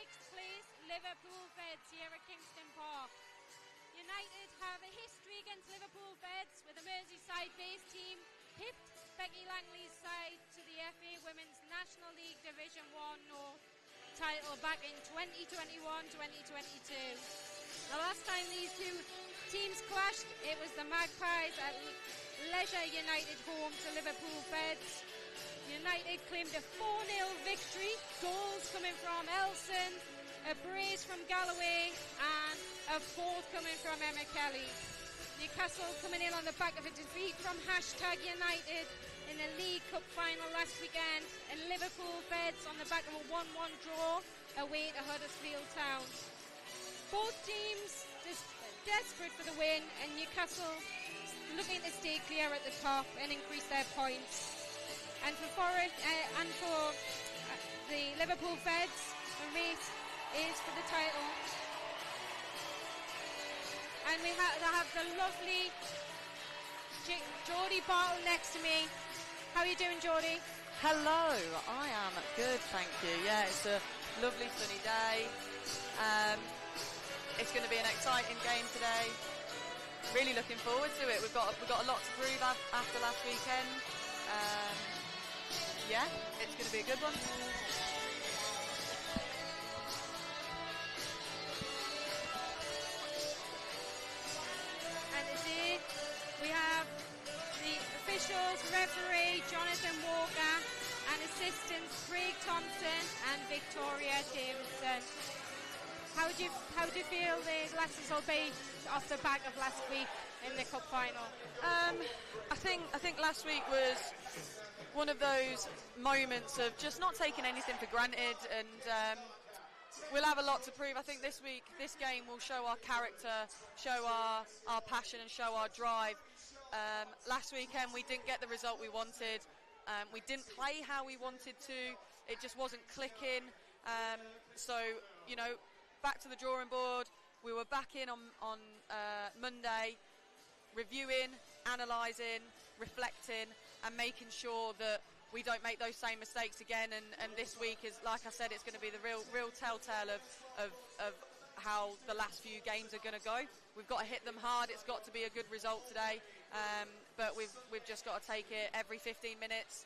6th place Liverpool Feds here at Kingston Park. United have a history against Liverpool Feds, with a Merseyside-based team pipped Becky Langley's side to the FA Women's National League Division 1 North title back in 2021-2022. The last time these two teams clashed, it was the Magpies at Leisure United home to Liverpool Feds. United claimed a 4-0 victory, goals coming from Elson, a brace from Galloway and a fourth coming from Emma Kelly. Newcastle coming in on the back of a defeat from #United in the League Cup final last weekend, and Liverpool Feds on the back of a 1-1 draw away to Huddersfield Town. Both teams just desperate for the win, and Newcastle looking to stay clear at the top and increase their points. And for the Liverpool Feds, the race is for the title. And we have the lovely Geordie Bartle next to me. How are you doing, Geordie? Hello, I am good, thank you. Yeah, it's a lovely sunny day. It's going to be an exciting game today. Really looking forward to it. We've got a lot to prove after last weekend. Yeah, it's going to be a good one. And today we have the officials, referee Jonathan Walker, and assistants Craig Thompson and Victoria Jameson. How do you feel the lasses will be off the back of last week in the cup final? I think last week was one of those moments of just not taking anything for granted, and we'll have a lot to prove. I think this week, this game will show our character, show our passion and show our drive. Last weekend we didn't get the result we wanted. We didn't play how we wanted to. It just wasn't clicking. So, you know, back to the drawing board. We were back in on Monday, reviewing, analysing, reflecting and making sure that we don't make those same mistakes again. And this week is, like I said, it's going to be the real telltale of how the last few games are going to go. We've got to hit them hard. It's got to be a good result today, but we've just got to take it every 15 minutes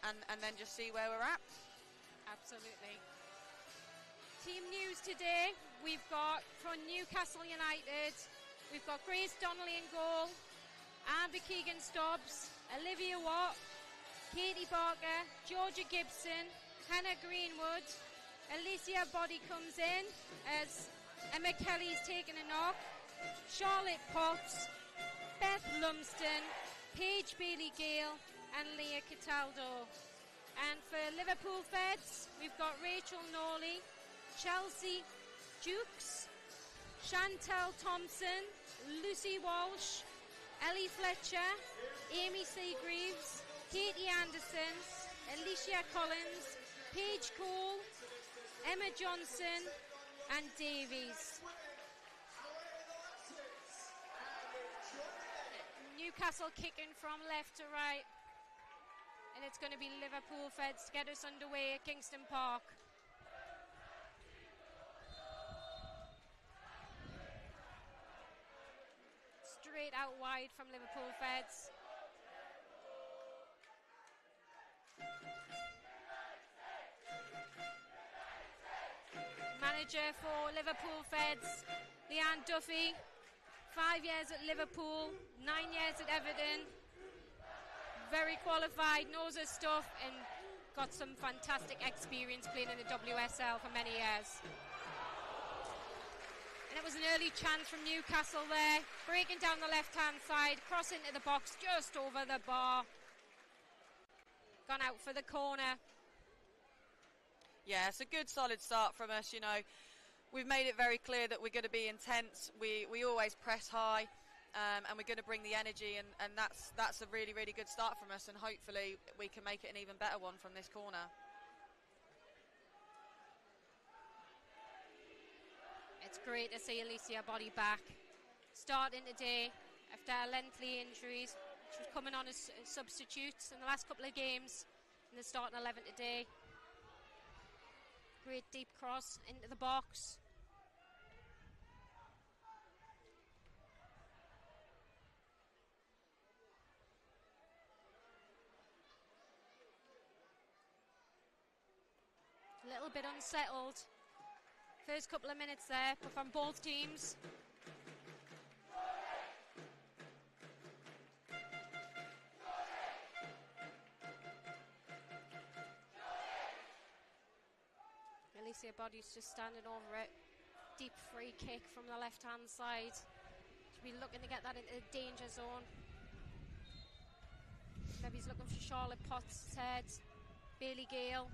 and then just see where we're at. Absolutely. Team news today, we've got from Newcastle United, we've got Grace Donnelly in goal, Amber Keegan-Stubbs, Olivia Watt, Katie Barker, Georgia Gibson, Hannah Greenwood. Alicia Body comes in as Emma Kelly's taken a knock, Charlotte Potts, Beth Lumsden, Paige Bailey-Gale and Leah Cataldo. And for Liverpool Feds, we've got Rachel Norley, Chelsea Jukes, Chantel Thompson, Lucy Walsh, Ellie Fletcher, Amy Seagreaves, Katie Anderson, Alicia Collins, Paige Cole, Emma Johnson and Davies. Newcastle kicking from left to right, and it's going to be Liverpool Feds to get us underway at Kingston Park. Straight out wide from Liverpool Feds. Manager for Liverpool Feds, Leanne Duffy, 5 years at Liverpool, 9 years at Everton. Very qualified, knows her stuff, and got some fantastic experience playing in the WSL for many years. And it was an early chance from Newcastle there, breaking down the left-hand side, cross into the box just over the bar. Gone out for the corner. Yeah, it's a good solid start from us. You know, we've made it very clear that we're going to be intense. We always press high, and we're going to bring the energy, and that's a really, really good start from us, and hopefully we can make it an even better one from this corner. It's great to see Alicia Body back, starting today after a lengthy injuries. She was coming on as substitute in the last couple of games in the starting 11 today. Great deep cross into the box. A little bit unsettled. First couple of minutes there, but from both teams. Alicia Body's just standing over it. Deep free kick from the left-hand side. She'll be looking to get that into the danger zone. Maybe he's looking for Charlotte Potts' head. Bailey Gale.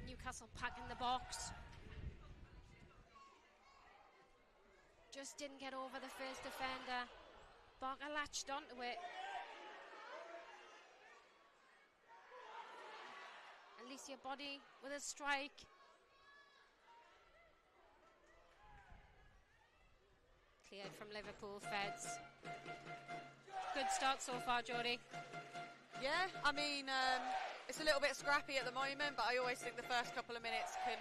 Newcastle packing the box. Just didn't get over the first defender. Barker latched onto it. Alicia Body with a strike. Cleared from Liverpool Feds. Good start so far, Jodie. Yeah, I mean, it's a little bit scrappy at the moment, but I always think the first couple of minutes can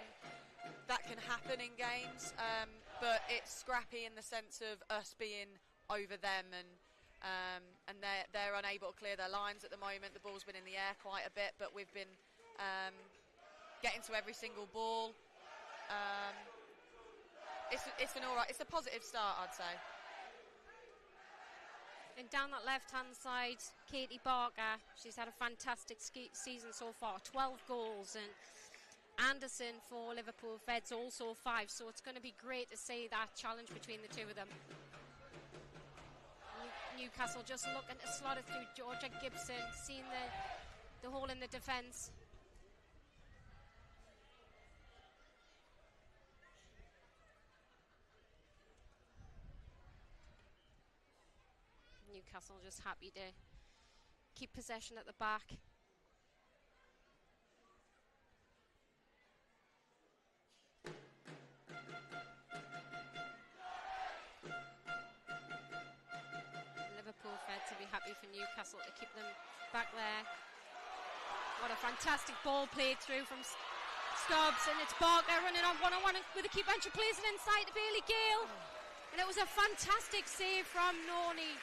happen in games. But it's scrappy in the sense of us being over them, and they're unable to clear their lines at the moment. The ball's been in the air quite a bit, but we've been getting to every single ball. It's an all right. It's a positive start, I'd say. And down that left-hand side, Katie Barker, she's had a fantastic season so far, 12 goals, and Anderson for Liverpool Feds also 5, so it's going to be great to see that challenge between the two of them. Newcastle just looking to slot it through Georgia Gibson, seeing the hole in the defence. Newcastle just happy to keep possession at the back. Liverpool Feds will be happy for Newcastle to keep them back there. What a fantastic ball played through from Stubbs, and it's Barker running on one-on-one with a keeper, and she plays it inside to Bailey Gale. And it was a fantastic save from Noni.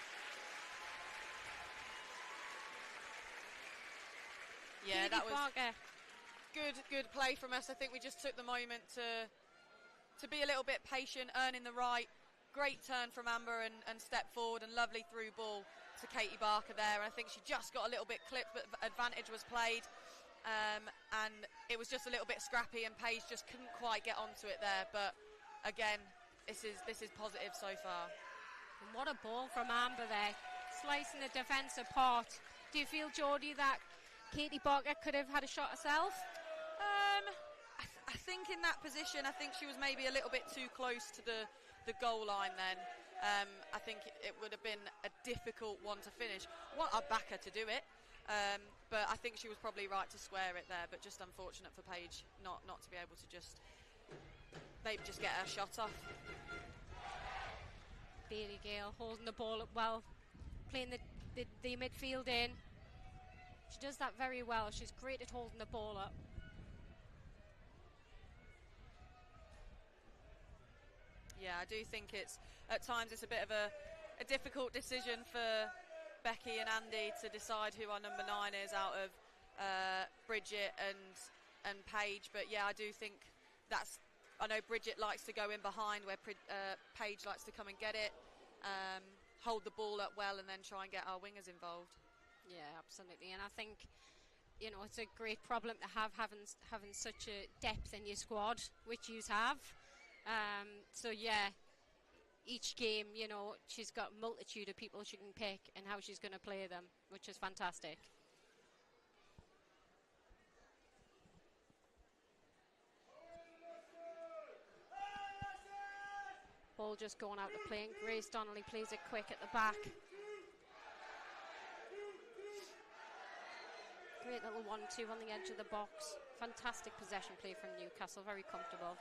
Yeah, that was Barker. good play from us. I think we just took the moment to be a little bit patient, earning the right. Great turn from Amber and step forward, and lovely through ball to Katie Barker there. And I think she just got a little bit clipped, but advantage was played. And it was just a little bit scrappy, and Paige just couldn't quite get onto it there. But again, this is positive so far. And what a ball from Amber there, slicing the defence apart. Do you feel, Jodie, that Katie Barker could have had a shot herself? I think in that position, I think she was maybe a little bit too close to the goal line then. I think it would have been a difficult one to finish. I'd back her to do it, but I think she was probably right to square it there, but just unfortunate for Paige not to be able to maybe just get her shot off. Bailey Gale holding the ball up well, playing the midfield in. She does that very well. She's great at holding the ball up. Yeah, I do think at times it's a bit of a difficult decision for Becky and Andy to decide who our number 9 is out of Bridget and Paige. But yeah, I do think I know Bridget likes to go in behind where Paige likes to come and get it, hold the ball up well, and then try and get our wingers involved. Yeah, absolutely. And I think, it's a great problem to have, having such a depth in your squad, which you have. So yeah, each game, she's got a multitude of people she can pick and how she's going to play them, which is fantastic. Ball just going out to play, and Grace Donnelly plays it quick at the back. Great little 1-2 on the edge of the box. Fantastic possession play from Newcastle, very comfortable.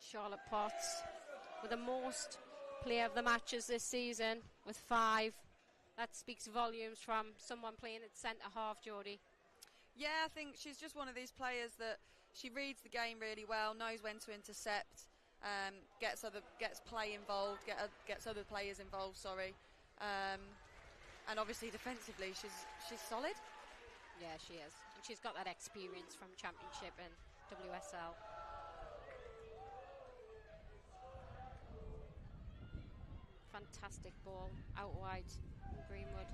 Charlotte Potts with the most player of the matches this season with 5. That speaks volumes from someone playing at centre half, Jodie. Yeah, I think she's just one of these players that she reads the game really well, knows when to intercept, gets play involved, gets other players involved. And obviously defensively, she's solid. Yeah, she is, and she's got that experience from Championship and WSL. Fantastic ball out wide, Greenwood.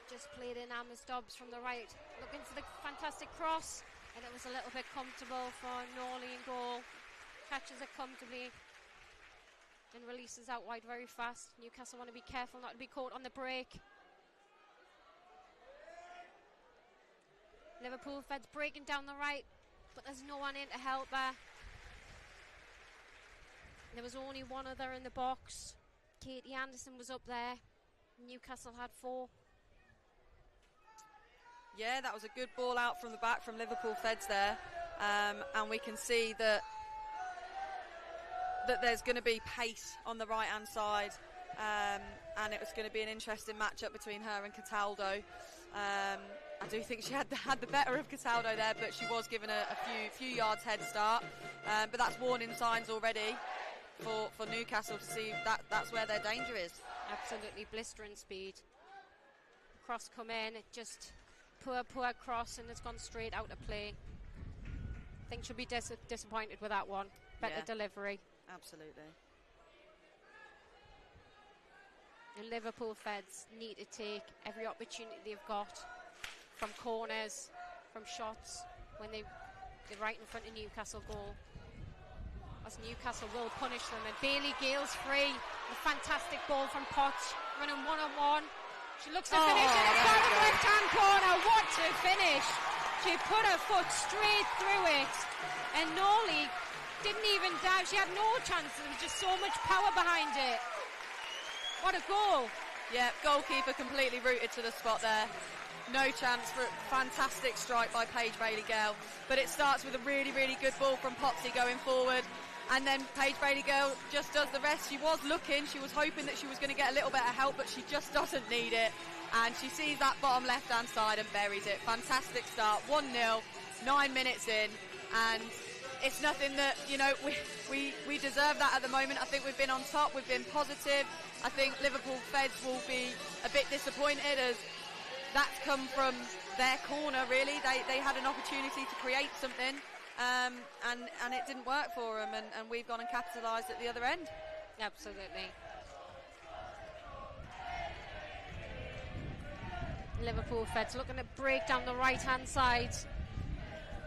Just played in Alma Dobbs from the right, looking for the fantastic cross, and it was a little bit comfortable for Norley in goal. Catches it comfortably and releases out wide very fast. Newcastle want to be careful not to be caught on the break. Liverpool Feds breaking down the right, but there's no one in to help her. There was only one other in the box. Katie Anderson was up there. Newcastle had 4. Yeah, that was a good ball out from the back from Liverpool Feds there. And we can see that there's going to be pace on the right-hand side. And it was going to be an interesting matchup between her and Cataldo. I do think she had the better of Cataldo there, but she was given a few yards head start. But that's warning signs already for Newcastle to see that's where their danger is. Absolutely blistering speed. Cross come in, it just poor cross, and it's gone straight out of play. I think she'll be disappointed with that one. Better delivery. Absolutely. And Liverpool Feds need to take every opportunity they've got, from corners, from shots, when they're right in front of Newcastle goal. As Newcastle will punish them. And Bailey Gale's free. A fantastic ball from Potts, running one-on-one. She looks to finish, and it's down the left-hand corner. What a finish! She put her foot straight through it, and Norley didn't even dive. She had no chance. There was just so much power behind it. What a goal! Yeah, goalkeeper completely rooted to the spot there. No chance for a fantastic strike by Paige Bailey-Gale. But it starts with a really, really good ball from Potsy going forward. And then Paige Bailey-Gale just does the rest. She was looking, she was hoping that she was going to get a little bit of help, but she just doesn't need it. And she sees that bottom left-hand side and buries it. Fantastic start, 1-0, 9 minutes in. And it's nothing that, we deserve that at the moment. I think we've been on top, we've been positive. I think Liverpool Feds will be a bit disappointed as that's come from their corner, really. They had an opportunity to create something, and it didn't work for them, and we've gone and capitalised at the other end. Absolutely. Liverpool Feds looking to break down the right-hand side,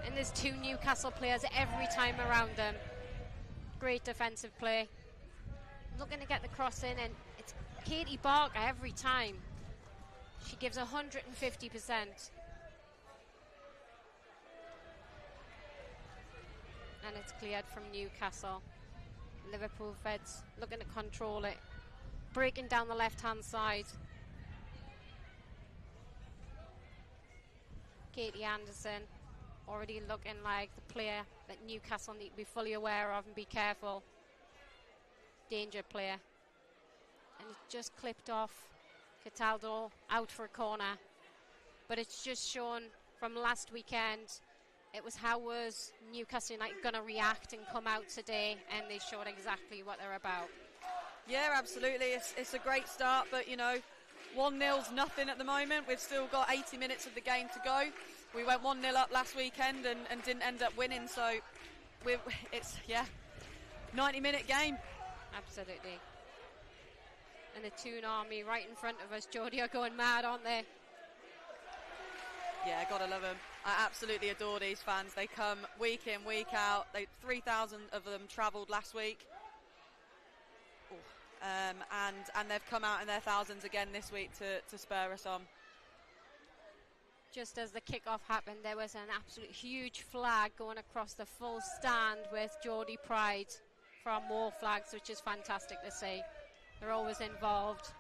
and there's 2 Newcastle players every time around them. Great defensive play. Looking to get the cross in, and it's Katie Barker every time. She gives 150%. And it's cleared from Newcastle. Liverpool Feds looking to control it. Breaking down the left-hand side. Katie Anderson already looking like the player that Newcastle need to be fully aware of and be careful. Danger player. And it's just clipped off. Cataldo out for a corner, but it's just shown from last weekend. It was how was Newcastle United going to react and come out today, and they showed exactly what they're about. Yeah, absolutely. It's a great start, but 1-0's nothing at the moment. We've still got 80 minutes of the game to go. We went 1-0 up last weekend and didn't end up winning, so it's 90-minute game. Absolutely. And the Toon Army right in front of us, Jodie, are going mad, aren't they? Yeah, gotta love them. I absolutely adore these fans. They come week in, week out. 3,000 of them travelled last week. And they've come out in their thousands again this week to spur us on. Just as the kick-off happened, there was an absolute huge flag going across the full stand with Jodie Pride from War Flags, which is fantastic to see. They're always involved.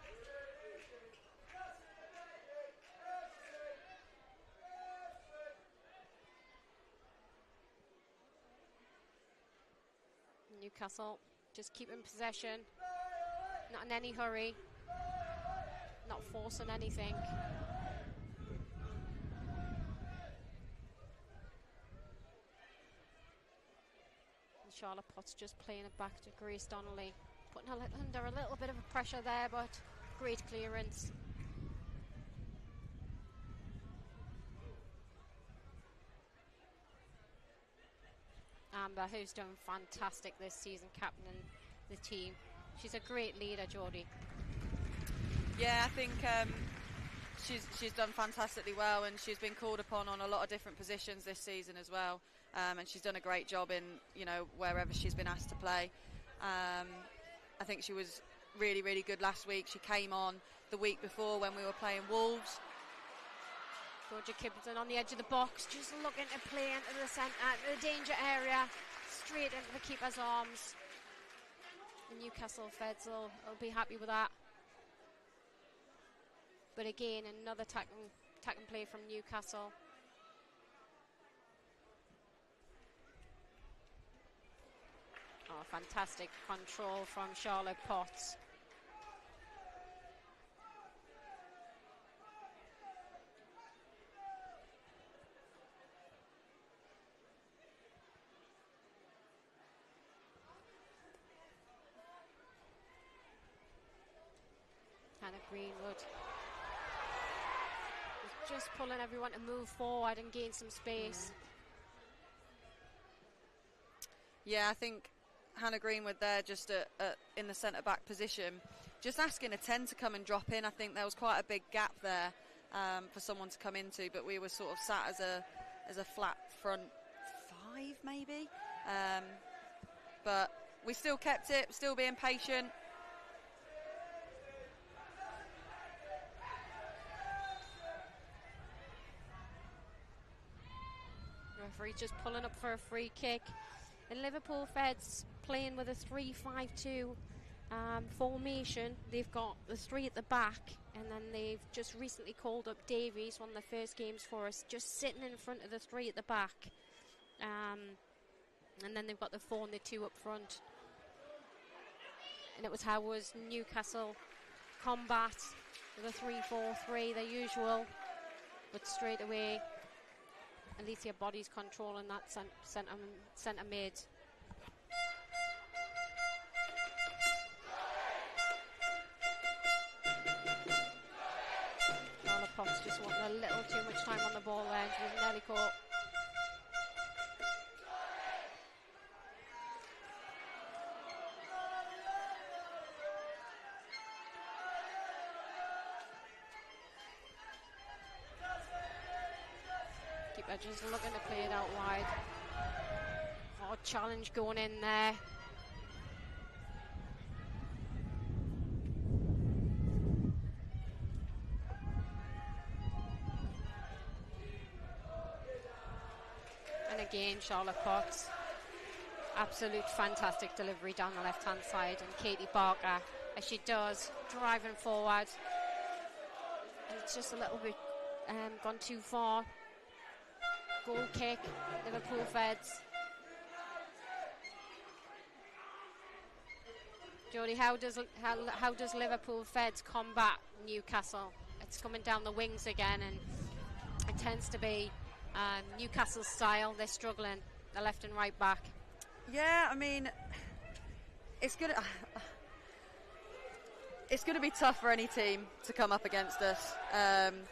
Newcastle Just keeping possession, not in any hurry, not forcing anything. And Charlotte Potts just playing it back to Grace Donnelly, putting her under a little bit of pressure there, but great clearance. Amber, who's done fantastic this season, captaining the team. She's a great leader, Geordie. Yeah, I think she's done fantastically well, and she's been called upon on a lot of different positions this season as well. And she's done a great job in, you know, wherever she's been asked to play. I think she was really, really good last week. She came on the week before when we were playing Wolves. Georgia Kipton on the edge of the box, just looking to play into the centre, the danger area, straight into the keeper's arms. The Newcastle Feds will be happy with that. But again, another tackling play from Newcastle. Oh, fantastic control from Charlotte Potts. Hannah Greenwood was just pulling everyone to move forward and gain some space. Yeah, I think Hannah Greenwood there just in the centre-back position, just asking a 10 to come and drop in. I think there was quite a big gap there for someone to come into, but we were sort of sat as a flat front 5 maybe. But we still kept it, still being patient. Referee just pulling up for a free kick. And Liverpool Feds playing with a 3-5-2 formation. They've got the 3 at the back, and then they've just recently called up Davies, one of the first games for us, just sitting in front of the 3 at the back. And then they've got the 4 and the 2 up front. And it was how was Newcastle combat with a 3-4-3, their usual, but straight away Alicia Body's controlling that centre mid. Charlotte Potts just wanting a little too much time on the ball there, and she was nearly caught. Just looking to play it out wide. Hard challenge going in there. And again, Charlotte Potts. Absolute fantastic delivery down the left-hand side. And Katie Barker, as she does, driving forward. And it's just a little bit gone too far. Goal kick, Liverpool Feds. Jodie, how does Liverpool Feds combat Newcastle? It's coming down the wings again, and it tends to be Newcastle style. They're struggling, the left and right back. Yeah, I mean, it's gonna be tough for any team to come up against us, and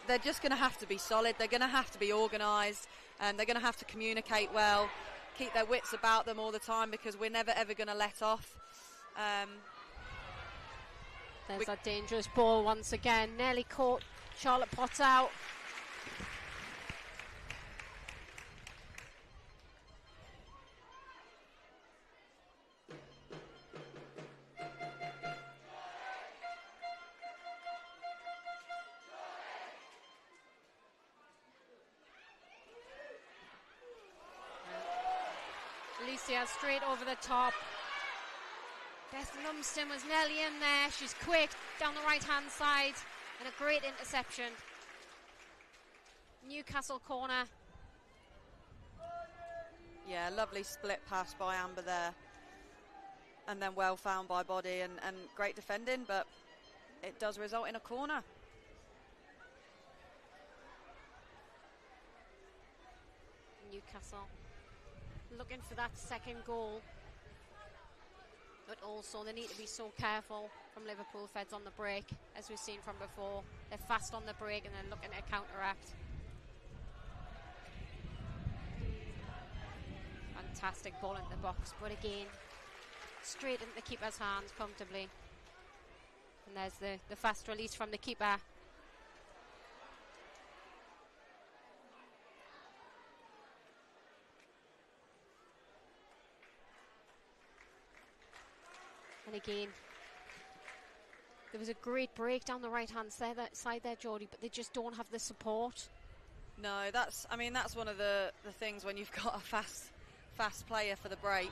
they're just going to have to be solid. They're going to have to be organised, and they're going to have to communicate well, keep their wits about them all the time, because we're never ever going to let off. There's that dangerous ball once again. Nearly caught Charlotte Potts out. Alicia straight over the top. Beth Lumsden was nearly in there. She's quick down the right hand side, and a great interception. Newcastle corner. Yeah, lovely split pass by Amber there. And then well found by Body and great defending, but it does result in a corner. Newcastle looking for that second goal, but also they need to be so careful from Liverpool Feds on the break, as we've seen from before. They're fast on the break and they're looking to counteract. Fantastic ball into the box, but again, straight into the keeper's hands comfortably. And there's the fast release from the keeper. And again, there was a great break down the right-hand side there, Geordie, but they just don't have the support. No, that's one of the things when you've got a fast player for the break,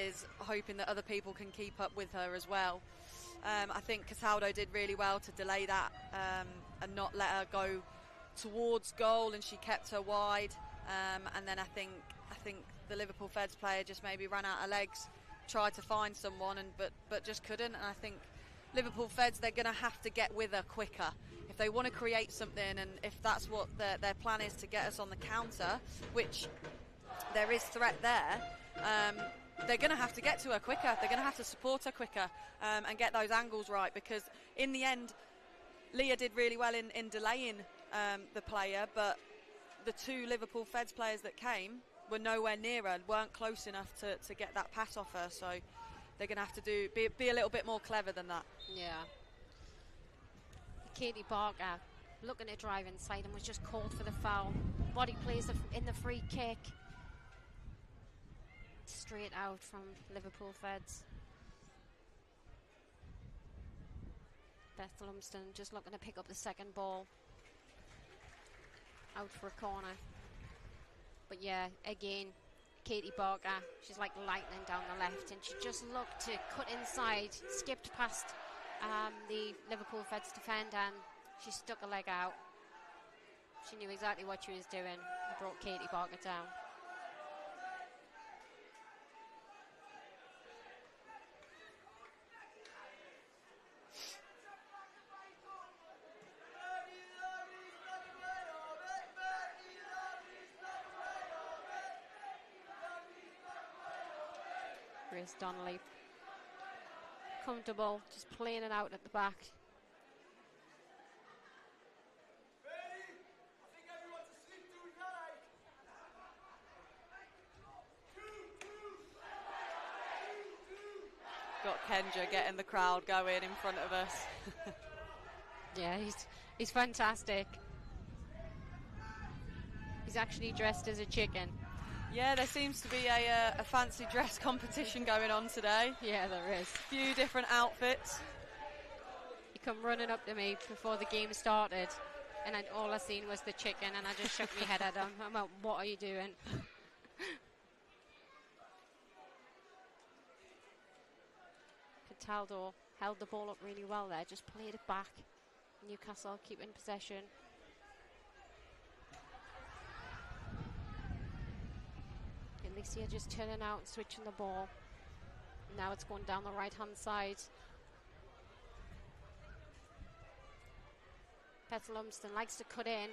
is hoping that other people can keep up with her as well. I think Cataldo did really well to delay that and not let her go towards goal, and she kept her wide. And then I think the Liverpool Feds player just maybe ran out of legs, tried to find someone, but just couldn't. And I think Liverpool Feds, they're going to have to get with her quicker if they want to create something, and if that's what their plan is, to get us on the counter, which there is threat there. They're going to have to get to her quicker. They're going to have to support her quicker and get those angles right, because in the end, Leah did really well in delaying the player, but the two Liverpool Feds players that came were nowhere near her, weren't close enough to get that pass off her. So they're going to have to be a little bit more clever than that. Yeah. Katie Barker looking to drive inside and was just called for the foul. Body plays in the free kick. Straight out from Liverpool Feds. Beth Lumsden just looking to pick up the second ball. Out for a corner. But yeah, again, Katie Barker, she's like lightning down the left, and she just looked to cut inside, skipped past the Liverpool Feds defender, and she stuck a leg out. She knew exactly what she was doing and brought Katie Barker down. Grace Donnelly, comfortable, just playing it out at the back. Got Kendra getting the crowd going in front of us. Yeah, he's fantastic. He's actually dressed as a chicken. Yeah, there seems to be a fancy dress competition going on today. Yeah, there is. A few different outfits. He come running up to me before the game started, and all I seen was the chicken, and I just shook my head at him. I'm like, what are you doing? Cataldo held the ball up really well there, just played it back. Newcastle keeping possession. Alicia just turning out and switching the ball. Now it's going down the right hand side. Beth Lumsden likes to cut in.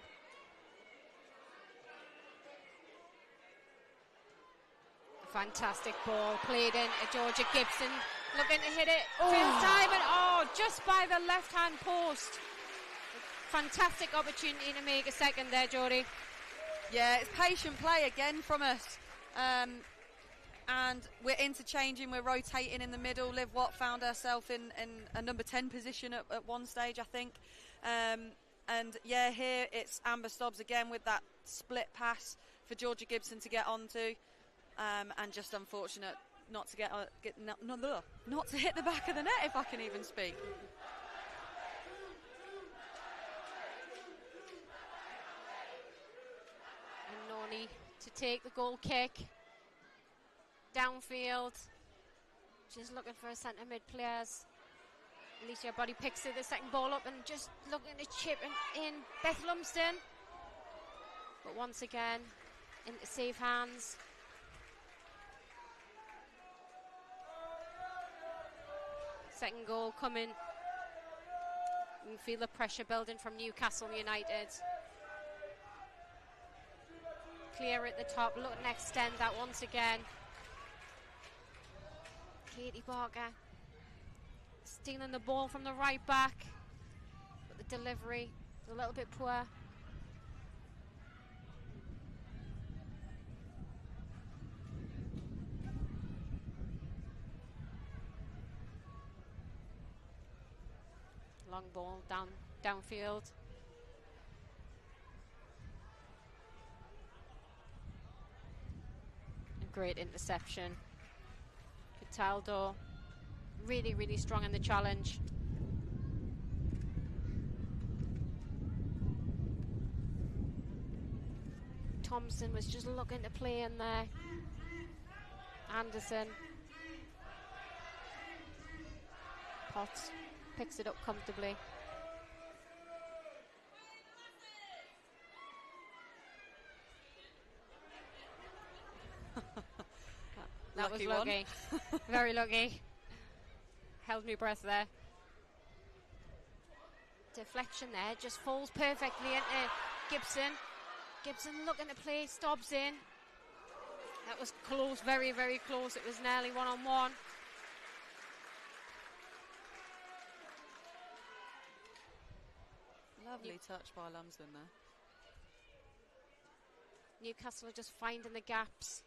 A fantastic ball played in. Georgia Gibson looking to hit it. First time, and just by the left hand post. Fantastic opportunity to make a second there, Jodie. Yeah, it's patient play again from us. And we're interchanging, we're rotating in the middle. Liv Watt found herself in a number 10 position at one stage, I think. And yeah, here it's Amber Stobbs again with that split pass for Georgia Gibson to get onto. And just unfortunate not to not to hit the back of the net, if I can even speak. And Noni to take the goal kick downfield. She's looking for a centre mid players. Alicia Body picks the second ball up and just looking to chip in Beth Lumsden. But once again, into safe hands. Second goal coming. You can feel the pressure building from Newcastle United. Clear at the top, looking to extend that once again. Katie Barker stealing the ball from the right back, but the delivery is a little bit poor. Long ball downfield. A great interception. Cataldo really, really strong in the challenge. Thompson was just looking to play in there. Anderson. Potts picks it up comfortably. That was lucky. Very lucky. Held my breath there. Deflection there, just falls perfectly into Gibson. Gibson looking to play, Stobbs in. That was close, very, very close. It was nearly one-on-one. Lovely touch by Lumsden there. Newcastle are just finding the gaps.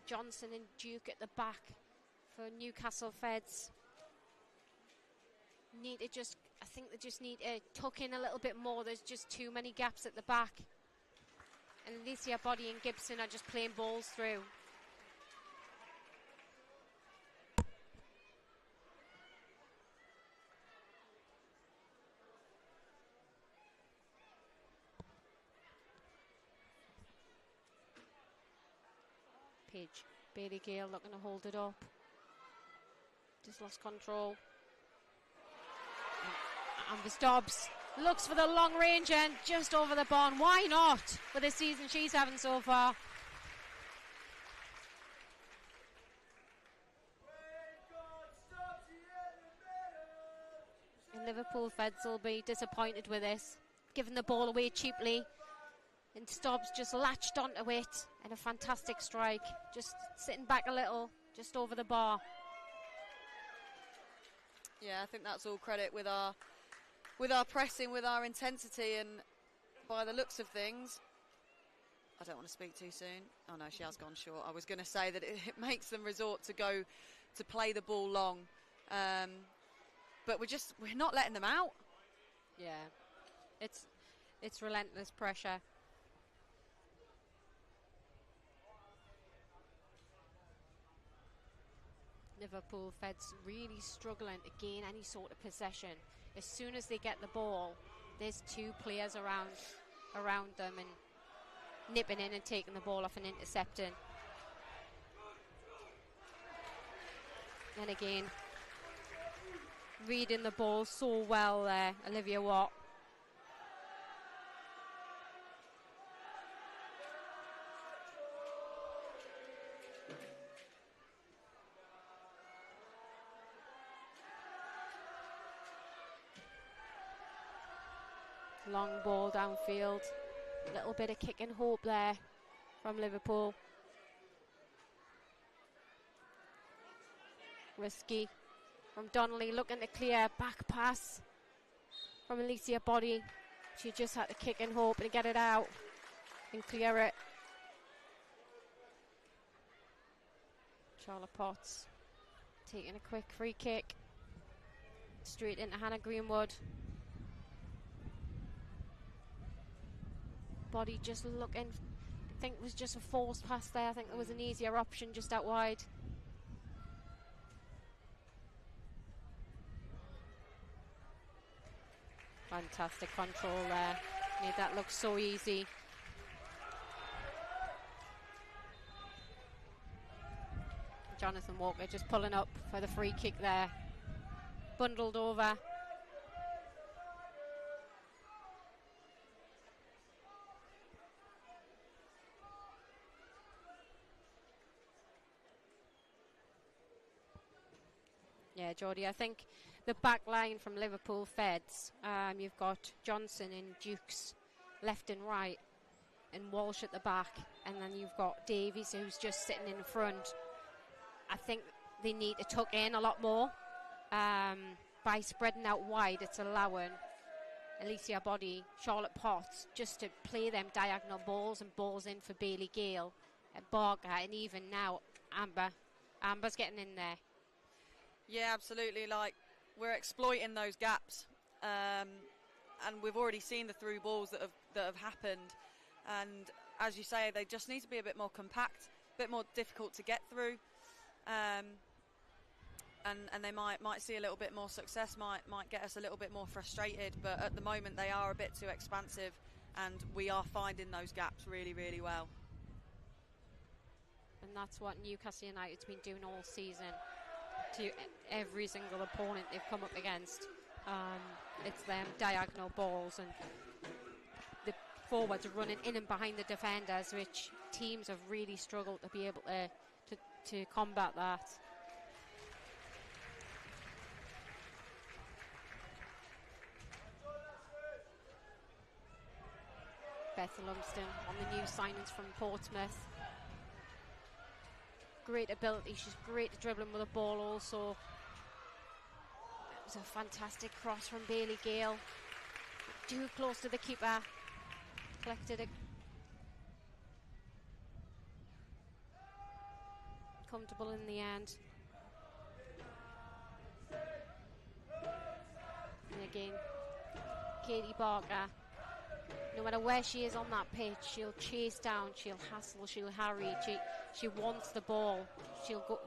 Johnson and Duke at the back for Newcastle Feds. I think they just need to tuck in a little bit more. There's just too many gaps at the back. And Alicia Body and Gibson are just playing balls through. Bailey Gale looking to hold it up. Just lost control. Amber Stobbs looks for the long range and just over the bar. Why not? For the season she's having so far. And Liverpool Feds will be disappointed with this, giving the ball away cheaply. And Stobbs just latched onto it, and a fantastic strike. Just sitting back a little, just over the bar. Yeah, I think that's all credit with our pressing, with our intensity, and by the looks of things, I don't want to speak too soon. Oh no, she has gone short. I was going to say that it makes them resort to go to play the ball long, but we're not letting them out. Yeah, it's relentless pressure. Liverpool Feds really struggling to gain any sort of possession. As soon as they get the ball, there's two players around them and nipping in and taking the ball off and intercepting. And again, reading the ball so well there, Olivia Watt. Long ball downfield. Little bit of kick and hope there from Liverpool. Risky from Donnelly, looking to clear. Back pass from Alicia Body. She just had to kick and hope and get it out and clear it. Charlotte Potts taking a quick free kick. Straight into Hannah Greenwood. Body just looking, I think it was just a forced pass there. I think there was an easier option just out wide. Fantastic control there. Made that look so easy. Jonathan Walker just pulling up for the free kick there. Bundled over. Yeah, Geordie, I think the back line from Liverpool Feds, you've got Johnson and Dukes left and right, and Walsh at the back, and then you've got Davies who's just sitting in front. I think they need to tuck in a lot more. By spreading out wide, it's allowing Alicia Body, Charlotte Potts, just to play them diagonal balls and balls in for Bailey Gale, Barker, and even now Amber's getting in there. Yeah, absolutely. Like, we're exploiting those gaps, and we've already seen the through balls that have happened. And as you say, they just need to be a bit more compact, a bit more difficult to get through, and they might see a little bit more success, might get us a little bit more frustrated. But at the moment, they are a bit too expansive, and we are finding those gaps really, really well. And that's what Newcastle United's been doing all season to every single opponent they've come up against. It's them diagonal balls, and the forwards are running in and behind the defenders, which teams have really struggled to be able to combat that. Beth Lumsden on the new signings from Portsmouth. Great ability, she's great at dribbling with the ball also. It was a fantastic cross from Bailey Gale. Too close to the keeper. Collected it. Comfortable in the end. And again, Katie Barker. No matter where she is on that pitch, she'll chase down, she'll hassle, she'll harry. She wants the ball. She'll go.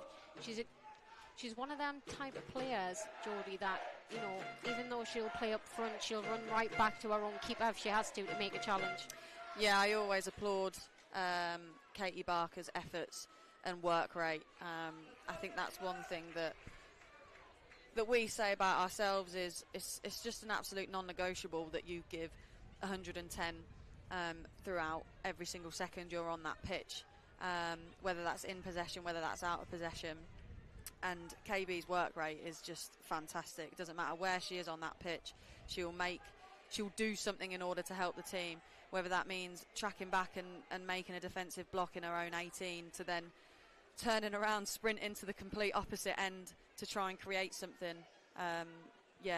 She's one of them type of players, Jodie, that, you know, even though she'll play up front, she'll run right back to her own keeper if she has to make a challenge. Yeah, I always applaud Katie Barker's efforts and work rate. I think that's one thing that we say about ourselves is it's just an absolute non-negotiable that you give 110 throughout every single second you're on that pitch, whether that's in possession, whether that's out of possession. And KB's work rate is just fantastic. It doesn't matter where she is on that pitch, she'll do something in order to help the team, whether that means tracking back and making a defensive block in her own 18, to then turning around, sprinting to the complete opposite end to try and create something.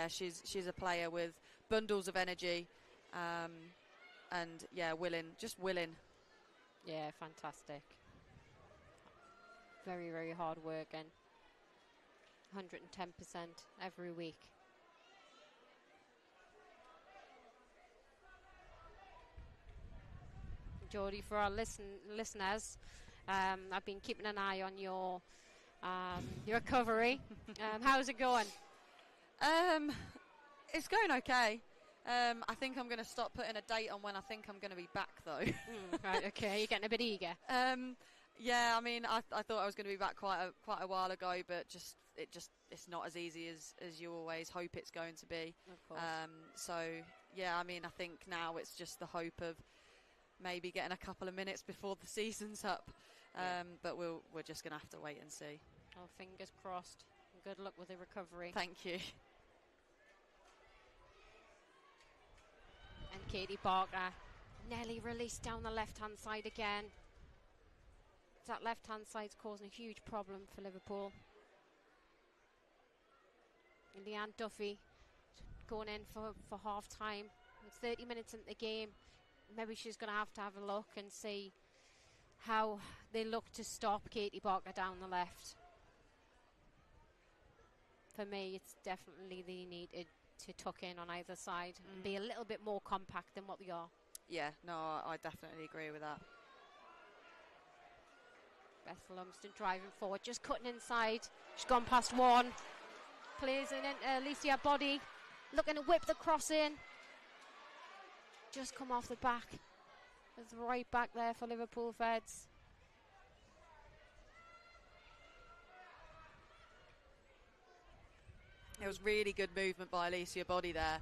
She's a player with bundles of energy, and willing. Yeah, fantastic. Very, very hard work, and 110% every week. Jodie, for our listeners, I've been keeping an eye on your recovery. How's it going? It's going okay. I think I'm going to stop putting a date on when I think I'm going to be back, though. Right, okay. You're getting a bit eager. Yeah, I mean, I thought I was going to be back quite a while ago, but it's not as easy as you always hope it's going to be. Of course. I mean, I think now it's just the hope of maybe getting a couple of minutes before the season's up. But we're just going to have to wait and see. Oh, fingers crossed. Good luck with the recovery. Thank you. And Katie Barker nearly released down the left-hand side again. That left-hand side's causing a huge problem for Liverpool. And Leanne Duffy going in for half-time. It's 30 minutes into the game. Maybe she's going to have a look and see how they look to stop Katie Barker down the left. For me, it's definitely they need to tuck in on either side and be a little bit more compact than what they are. Yeah, no, I definitely agree with that. Beth Lumsden driving forward, just cutting inside. She's gone past one. Plays in Alicia Body, looking to whip the cross in. Just come off the back. It's right back there for Liverpool Feds. It was really good movement by Alicia Body there,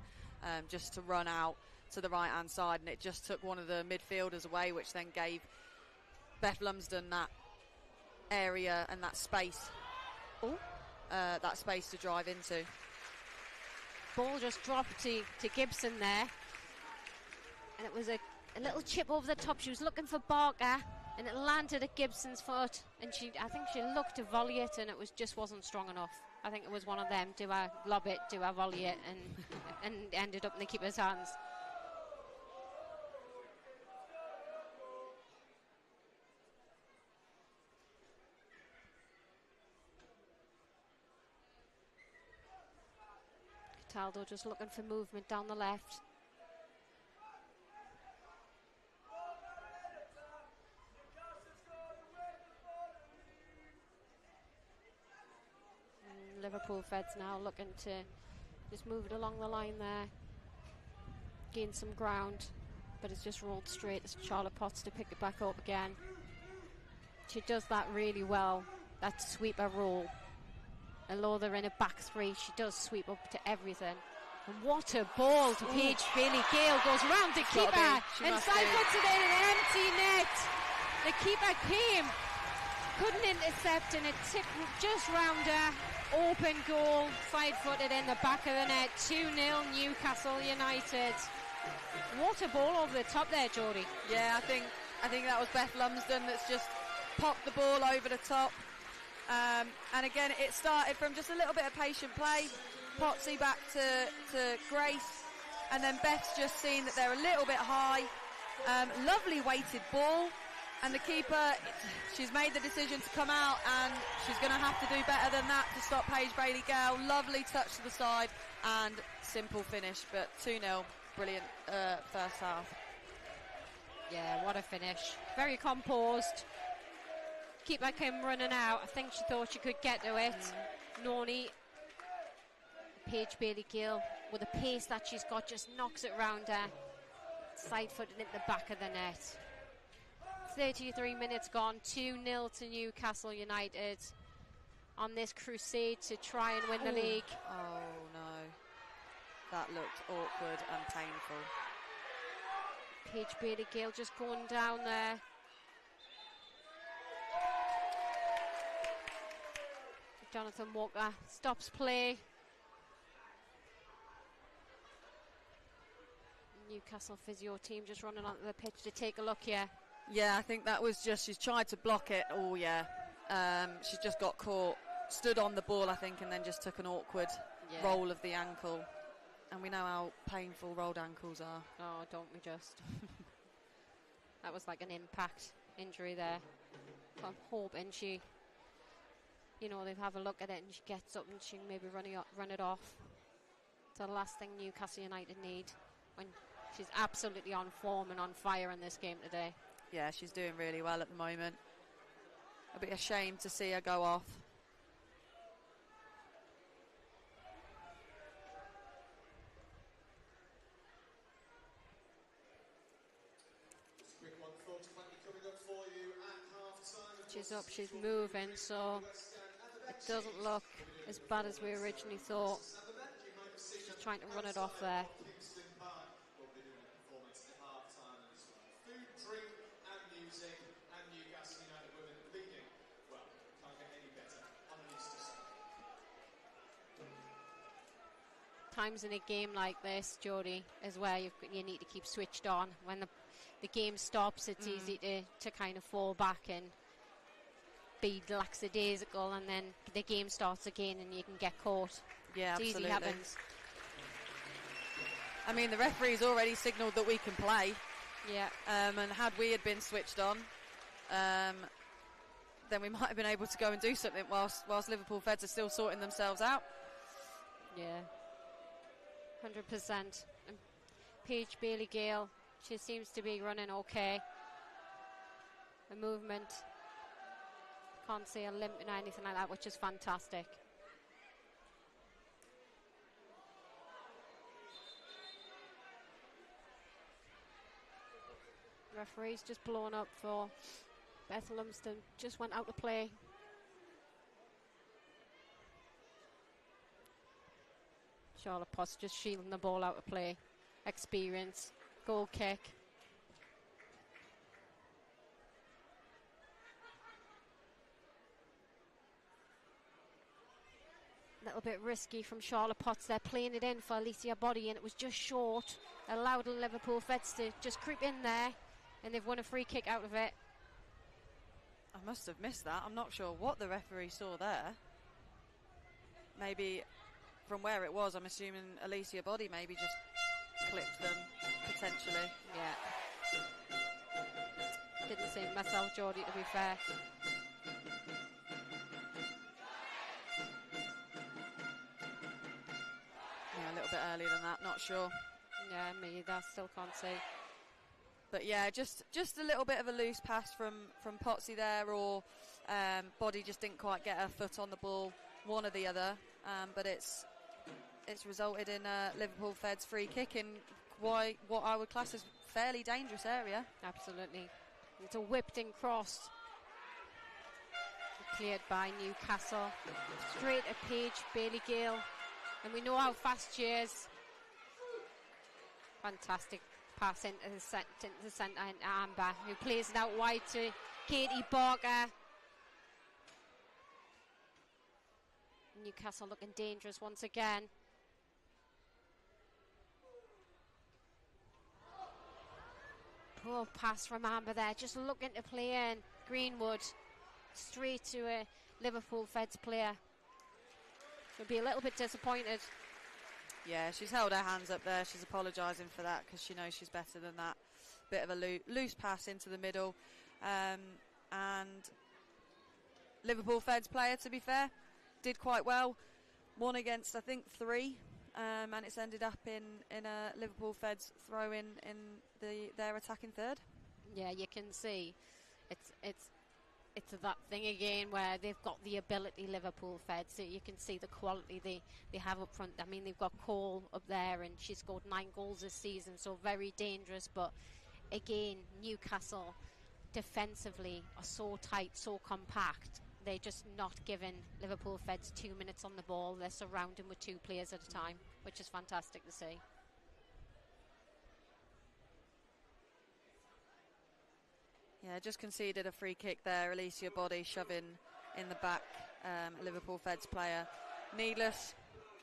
just to run out to the right-hand side, and it just took one of the midfielders away, which then gave Beth Lumsden that area and that space. Oh, that space to drive into. Ball just dropped to Gibson there, and it was a little chip over the top. She was looking for Barker, and it landed at Gibson's foot, and I think she looked to volley it, and it wasn't strong enough. I think it was one of them, do I lob it, do I volley it, and ended up in the keeper's hands. Cataldo just looking for movement down the left. And Liverpool Feds now looking to just move it along the line there, gain some ground, but it's just rolled straight to Charlotte Potts to pick it back up again. She does that really well, that sweeper roll. Although they're in a back three, she does sweep up to everything. And what a ball to Paige Bailey-Gale, goes round the keeper and side-puts it in an empty net. The keeper came, couldn't intercept, and it tipped just round her. Open goal, side-footed in the back of the net. 2-0 Newcastle United. What a ball over the top there, Geordie. Yeah, I think that was Beth Lumsden that's just popped the ball over the top. And again, it started from just a little bit of patient play. Potsy back to Grace, and then Beth's just seen that they're a little bit high. Lovely weighted ball, and the keeper, she's made the decision to come out, and she's going to have to do better than that to stop Paige Bailey-Gale. Lovely touch to the side, and simple finish, but 2-0, brilliant first half. Yeah, what a finish. Very composed. Keeper came running out. I think she thought she could get to it. Noni, Paige Bailey-Gale, with the pace that she's got, just knocks it round her. Side-footed into the back of the net. 33 minutes gone, 2-0 to Newcastle United on this crusade to try and win the league. Oh no, that looked awkward and painful. Paige Bailey-Gale just going down there. Jonathan Walker stops play. Newcastle physio team just running onto the pitch to take a look here. Yeah, I think that was just, she's tried to block it. Oh yeah, she's just got caught, stood on the ball I think, and then just took an awkward roll of the ankle. And we know how painful rolled ankles are. Oh, don't we just. That was like an impact injury there. I'm hoping she, you know, they have a look at it and she gets up and she can maybe run it off. It's the last thing Newcastle United need when she's absolutely on form and on fire in this game today. Yeah, she's doing really well at the moment. A bit ashamed to see her go off. She's up, she's moving, so it doesn't look as bad as we originally thought. She's trying to run it off there. Times in a game like this, Jodie, is where you need to keep switched on. When the game stops, it's easy to kind of fall back and be lackadaisical, and then the game starts again and you can get caught. Yeah, it's absolutely. Easy happens. I mean, the referee's already signalled that we can play. Yeah. And had we had been switched on, then we might have been able to go and do something whilst Liverpool Feds are still sorting themselves out. Yeah. 100%. And Paige Bailey-Gale, she seems to be running okay. The movement, can't see a limp or anything like that, which is fantastic. Referee's just blown up for Beth Lumsden, just went out to play. Charlotte Potts just shielding the ball out of play. Experience, goal kick. little bit risky from Charlotte Potts. They're playing it in for Alicia Body, and it was just short. Allowed Liverpool Feds to just creep in there, and they've won a free kick out of it. I must have missed that. I'm not sure what the referee saw there. Maybe from where it was, I'm assuming Alicia Body maybe just clipped them, potentially. Yeah. Didn't see myself, Geordie, to be fair. Yeah, a little bit earlier than that, not sure. Yeah, me either, still can't see. But yeah, just a little bit of a loose pass from Potsy there, or Body just didn't quite get her foot on the ball, one or the other. But it's resulted in a Liverpool Feds free kick in what I would class as fairly dangerous area. Absolutely. It's a whipped in cross. Cleared by Newcastle. Straight at Paige Bailey-Gale. And we know how fast she is. Fantastic pass into the centre, and Amber, who plays it out wide to Katie Barker. Newcastle looking dangerous once again. Poor pass from Amber there, just looking to play in. Greenwood straight to a Liverpool Feds player. She'll be a little bit disappointed. Yeah, she's held her hands up there. She's apologising for that because she knows she's better than that. Bit of a loose pass into the middle. And Liverpool Feds player, to be fair, did quite well. 1 against, I think, 3. And it's ended up in a Liverpool Feds throw in their attacking third. Yeah, you can see it's that thing again where they've got the ability, Liverpool Feds. So you can see the quality they have up front. I mean, they've got Cole up there, and she scored 9 goals this season, so very dangerous. But again, Newcastle defensively are so tight, so compact. They're just not giving Liverpool Feds 2 minutes on the ball. They're surrounding with 2 players at a time, which is fantastic to see. Yeah, just conceded a free kick there. Alicia Body shoving in the back, Liverpool Feds player. Needless,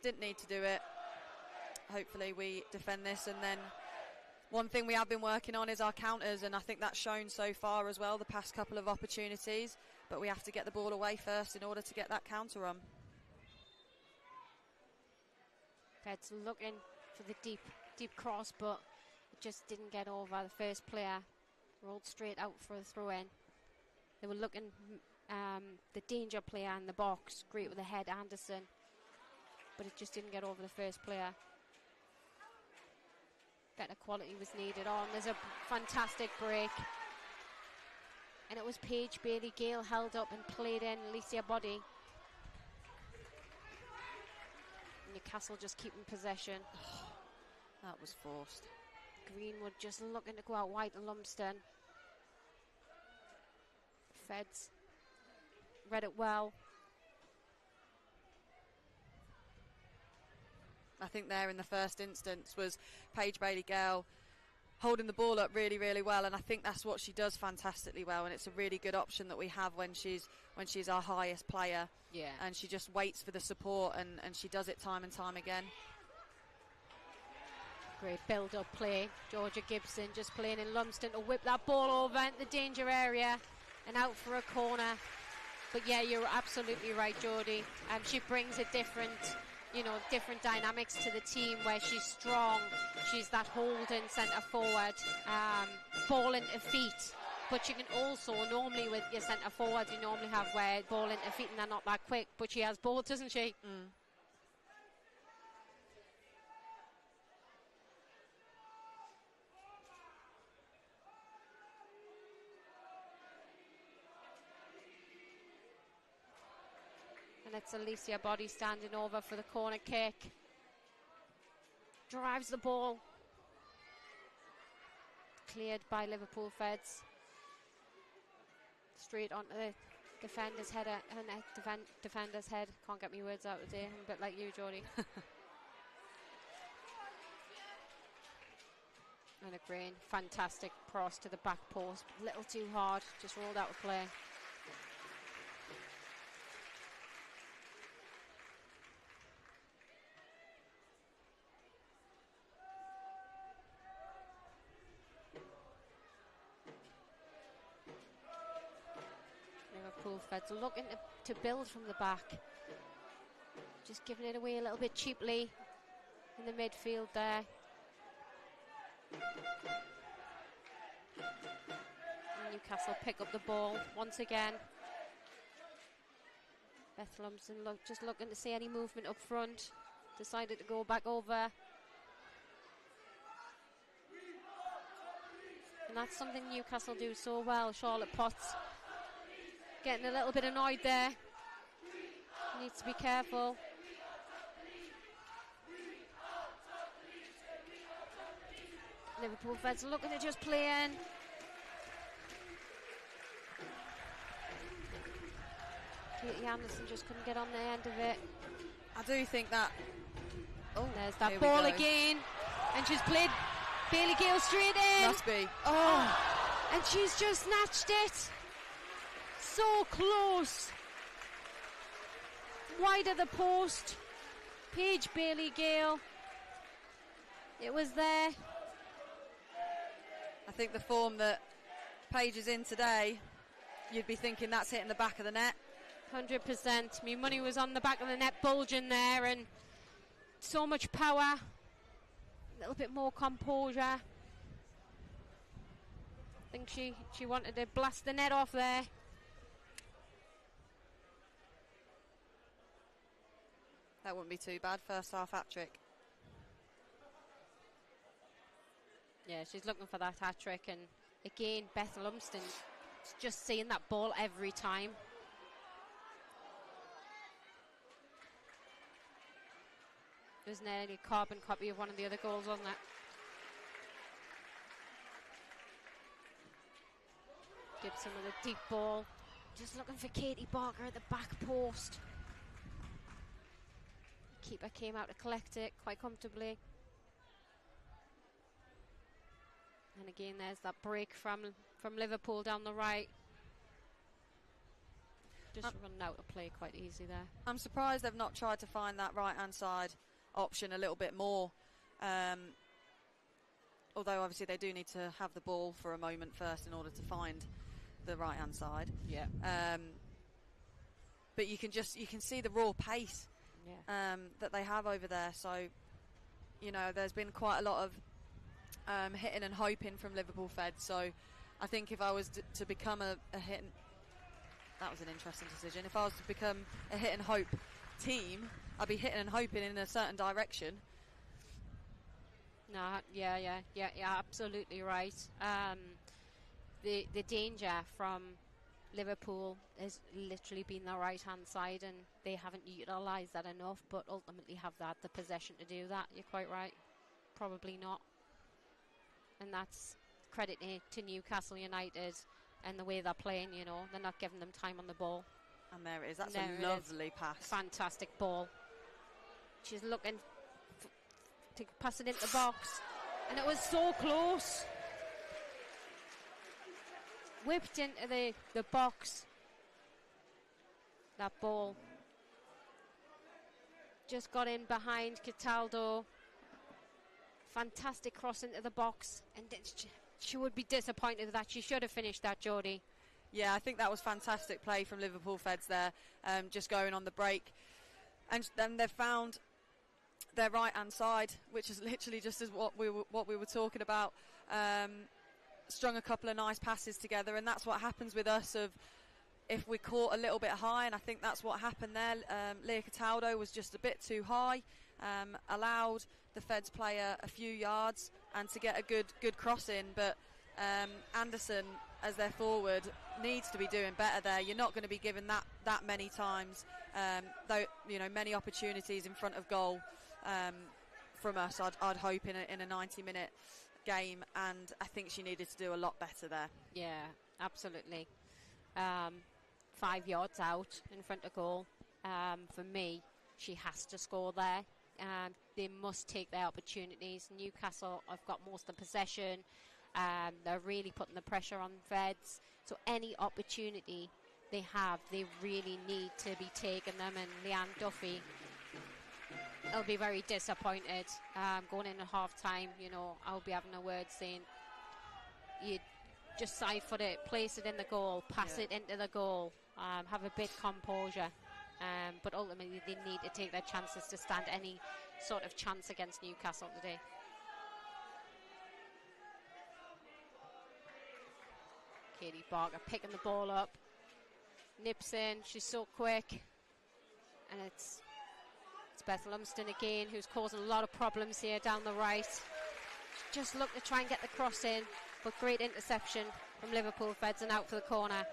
didn't need to do it. Hopefully we defend this, and then one thing we have been working on is our counters, and I think that's shown so far as well, the past couple of opportunities. But we have to get the ball away first in order to get that counter on. Feds looking for the deep cross, but it just didn't get over. The first player rolled straight out for a throw in. They were looking the danger player in the box, great with the head, Anderson, but it just didn't get over the first player. Better quality was needed on. There's a fantastic break, and it was Paige Bailey-Gale held up and played in. Alicia Body. Newcastle just keeping possession. That was forced. Greenwood just looking to go out wide to Lumsden. Feds read it well. I think there in the first instance was Paige Bailey-Gale holding the ball up really, really well, and I think that's what she does fantastically well, and it's a really good option that we have when she's our highest player. Yeah. And she just waits for the support, and she does it time and time again. Great build-up play. Georgia Gibson just playing in Lumsden to whip that ball over into the danger area and out for a corner. But yeah, you're absolutely right, Geordie. She brings a different dynamics to the team, where she's strong. She's that holding centre forward, ball into feet. But you can also, normally with your centre forwards, you normally have where ball into feet and they're not that quick. But she has both, doesn't she? Mm. And it's Alicia Body standing over for the corner kick. Drives the ball. Cleared by Liverpool Feds. Straight onto the defender's head. Defender's head. Can't get my words out today. I'm a bit like you, Geordie. And a Green. Fantastic cross to the back post. A little too hard. Just rolled out of play. Liverpool Feds looking to build from the back. Just giving it away a little bit cheaply in the midfield there. And Newcastle pick up the ball once again. Beth Lumsden just looking to see any movement up front. Decided to go back over. And that's something Newcastle do so well. Charlotte Potts getting a little bit annoyed there. Needs to be careful. Liverpool Feds looking to just play in. Katie Anderson just couldn't get on the end of it. I do think that... Oh, there's that ball again. And she's played Bailey Gale straight in. Must be. Oh, and she's just snatched it. So close. Wide of the post. Paige Bailey Gale. It was there. I think the form that Paige is in today, you'd be thinking that's hitting the back of the net. 100%. My money was on the back of the net, bulging there, and so much power. A little bit more composure. I think she wanted to blast the net off there. That wouldn't be too bad. First half hat-trick. Yeah, she's looking for that hat-trick, and again, Beth Lumsden just seeing that ball every time. Wasn't there any carbon copy of one of the other goals, wasn't it? Gibson with a deep ball. Just looking for Katie Barker at the back post. Keeper came out to collect it quite comfortably. And again, there's that break from Liverpool down the right. Just running out of play quite easy there. I'm surprised they've not tried to find that right-hand side option a little bit more. Although obviously they do need to have the ball for a moment first in order to find the right-hand side. Yeah. But you can see the raw pace that they have over there. So, you know, there's been quite a lot of hitting and hoping from Liverpool Feds. So I think if I was to become a hit, that was an interesting decision. If I was to become a hit and hope team, I'd be hitting and hoping in a certain direction. No, yeah, absolutely right. The danger from Liverpool has literally been the right-hand side, and they haven't utilised that enough, but ultimately have the possession to do that. You're quite right. Probably not. And that's credit to Newcastle United and the way they're playing, you know. They're not giving them time on the ball. And there it is. That's a lovely pass. Fantastic ball. She's looking to pass it into the box. And it was so close. Whipped into the box. That ball. Just got in behind Cataldo. Fantastic cross into the box. And she would be disappointed that she should have finished that, Jodie. Yeah, I think that was fantastic play from Liverpool Feds there, just going on the break. And then they've found their right-hand side, which is literally just as what we were talking about. Strung a couple of nice passes together, and that's what happens with us if we caught a little bit high, and I think that's what happened there. Leah Cataldo was just a bit too high, allowed the Feds player a few yards and to get a good cross in, but Anderson, as their forward, needs to be doing better there. You're not going to be given that many times, though, you know, many opportunities in front of goal from us. I'd hope in a 90-minute game, and I think she needed to do a lot better there. Yeah, absolutely. 5 yards out in front of goal. For me, she has to score there. They must take their opportunities. Newcastle have got most of the possession. They're really putting the pressure on Feds. So any opportunity they have, they really need to be taking them. And Leanne Duffy will be very disappointed going in at half-time. You know, I'll be having a word saying, you just side foot it, place it in the goal, pass it into the goal. have a bit composure. But ultimately they need to take their chances to stand any sort of chance against Newcastle today. Katie Barker picking the ball up, nips in, she's so quick, and it's Beth Lumsden again who's causing a lot of problems here down the right. Just look to try and get the cross in, but great interception from Liverpool Feds and out for the corner.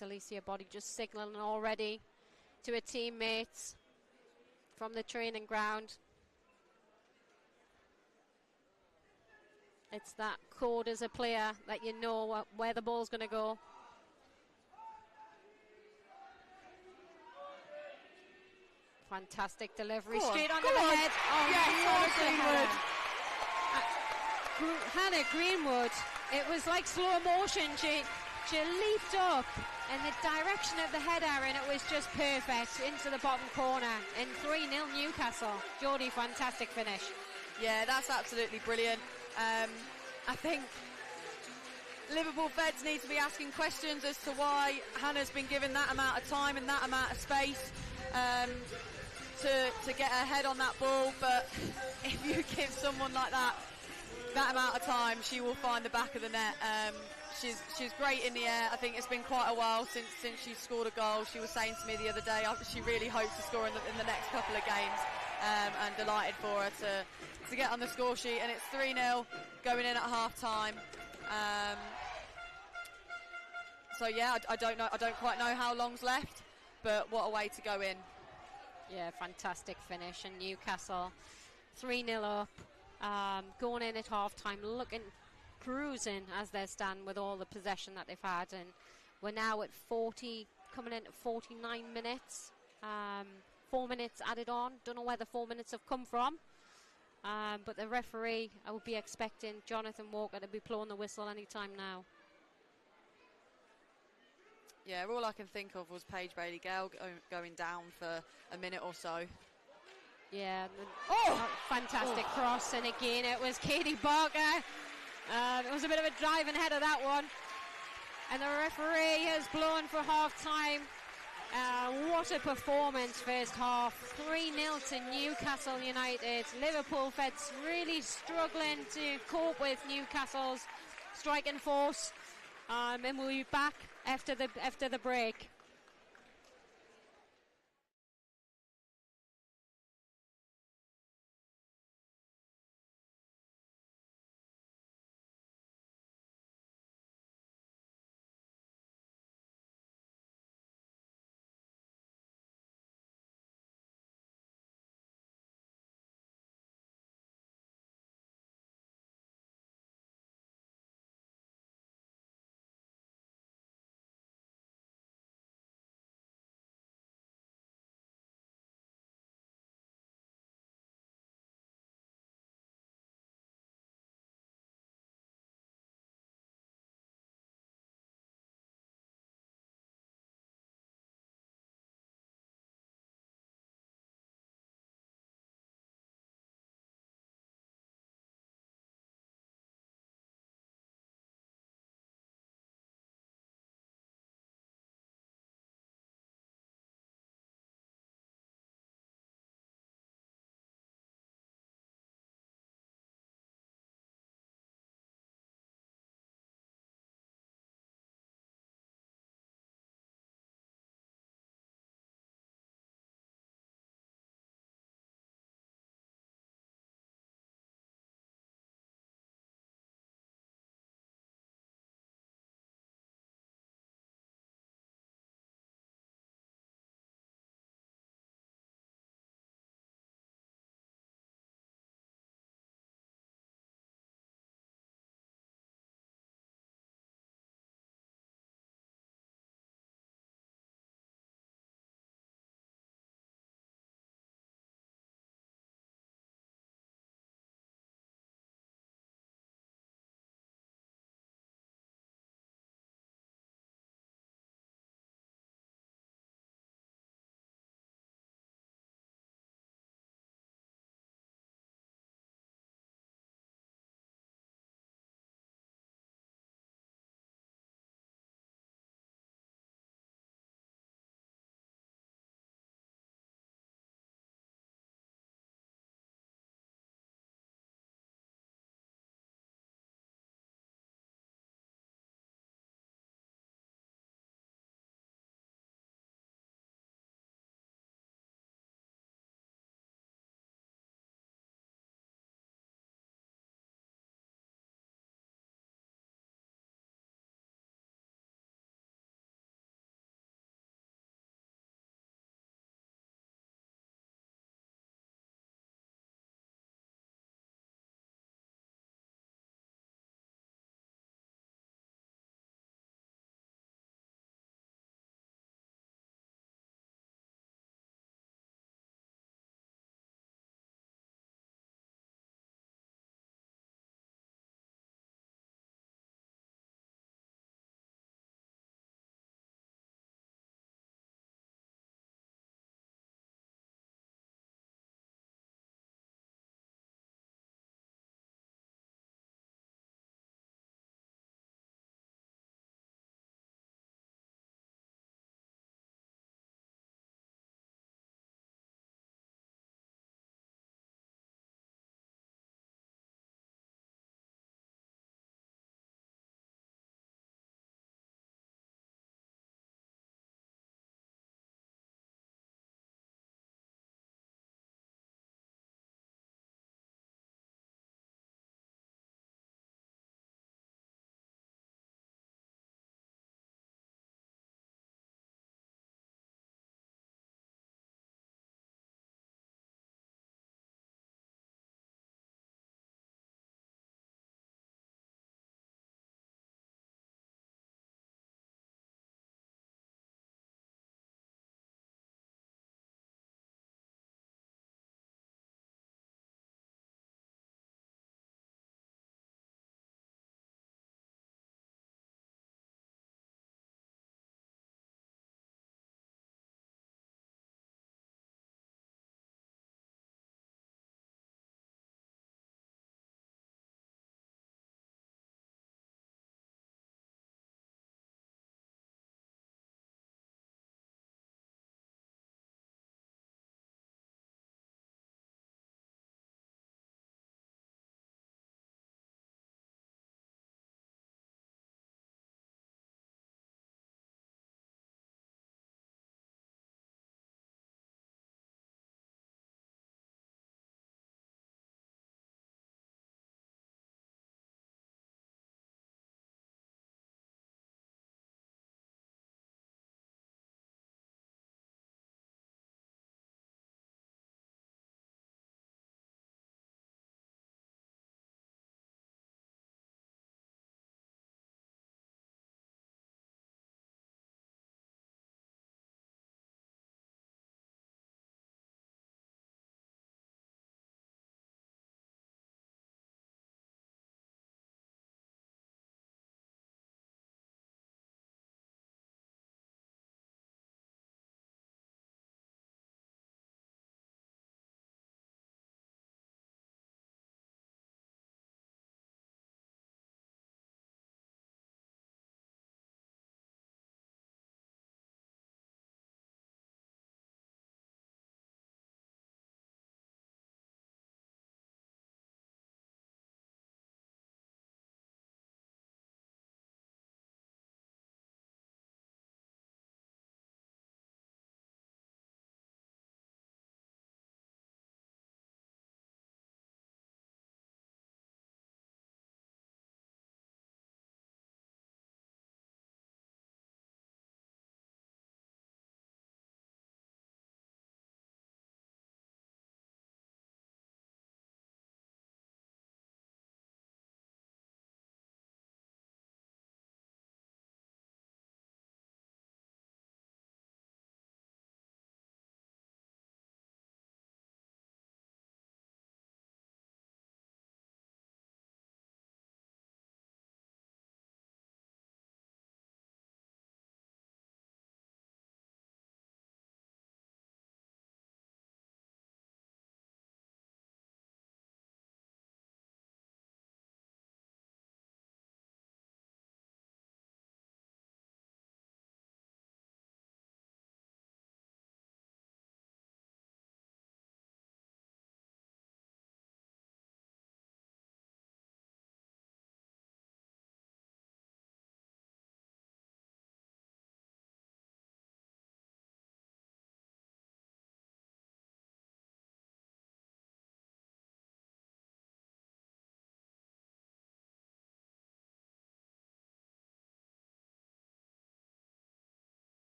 Alicia Body just signalling already to her teammates from the training ground. It's that code as a player that you know where the ball's going to go. Fantastic delivery, straight onto the head. Oh, yes, Hannah Greenwood. It was like slow motion. She leaped up in the direction of the header, and it was just perfect into the bottom corner. And 3-0 Newcastle. Jodie, fantastic finish. Yeah, that's absolutely brilliant. I think Liverpool Feds need to be asking questions as to why Hannah's been given that amount of time and that amount of space to get her head on that ball. But if you give someone like that amount of time, she will find the back of the net. She's great in the air. I think it's been quite a while since she scored a goal. She was saying to me the other day she really hopes to score in the next couple of games, and delighted for her to get on the score sheet. And it's 3-0 going in at half time. So yeah, I don't quite know how long's left, but what a way to go in. Yeah, fantastic finish. And Newcastle 3-0 up, going in at half time, cruising as they stand with all the possession that they've had, and we're now at 40, coming in at 49 minutes. 4 minutes added on. Don't know where the 4 minutes have come from, but the referee, I would be expecting Jonathan Walker to be blowing the whistle any time now. Yeah, all I can think of was Paige Bailey-Gale going down for a minute or so. Yeah, fantastic cross, and again it was Katie Barker. It was a bit of a driving header, that one. And the referee has blown for half-time. What a performance first half. 3-0 to Newcastle United. Liverpool Feds really struggling to cope with Newcastle's striking force. And we'll be back after the break.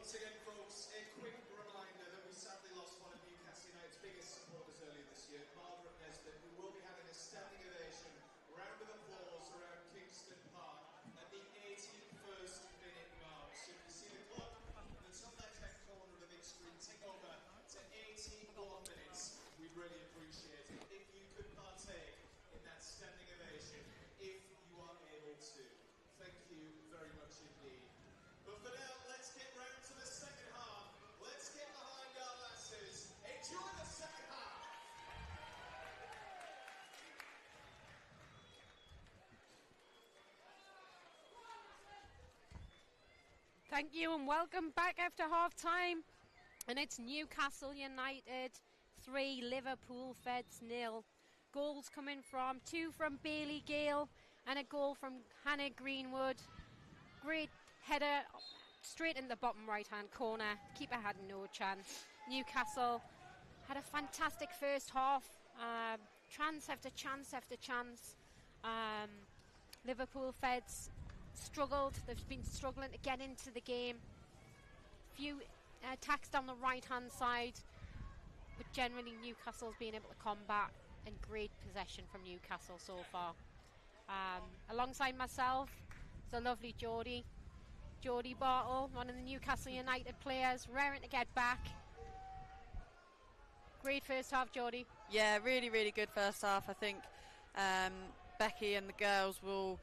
Once again, folks, a quick reminder that we sadly lost one of Newcastle United's biggest supporters earlier this year, Margaret Nesbitt, who will be having a standing ovation, round of applause around Kingston Park at the 81st minute mark. So if you see the clock that's on that left corner of the big screen tick over to 81 minutes, we'd really appreciate it if you could partake in that standing ovation, if you are able to. Thank you very much indeed. But for now, let's get round to the second half. Let's get behind our lasses. Enjoy the second half. Thank you and welcome back after half time. And it's Newcastle United 3, Liverpool Feds 0. Goals coming from 2 from Bailey Gale and a goal from Hannah Greenwood. Great header straight in the bottom right hand corner. Keeper had no chance. Newcastle had a fantastic first half. Chance after chance after chance. Liverpool Feds struggled. They've been struggling to get into the game. Few attacks down the right hand side, but generally Newcastle's been able to combat, and great possession from Newcastle so far. Alongside myself, it's a lovely Geordie Bartle, one of the Newcastle United players, raring to get back. Great first half, Geordie. Yeah, really, really good first half. I think Becky and the girls will...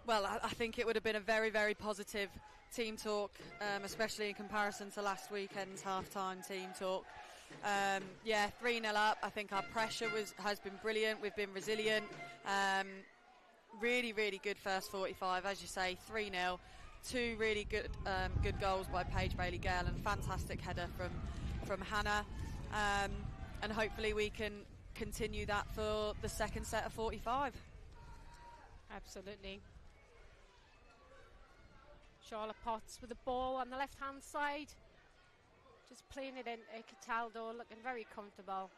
Well, I think it would have been a very, very positive team talk, especially in comparison to last weekend's half-time team talk. 3-0 up. I think our pressure has been brilliant. We've been resilient. Really, really good first 45. As you say, 3-0. 2 really good goals by Paige Bailey-Gale and fantastic header from Hannah. And hopefully we can continue that for the second set of 45. Absolutely. Charlotte Potts with the ball on the left-hand side. Just playing it in Cataldo, looking very comfortable.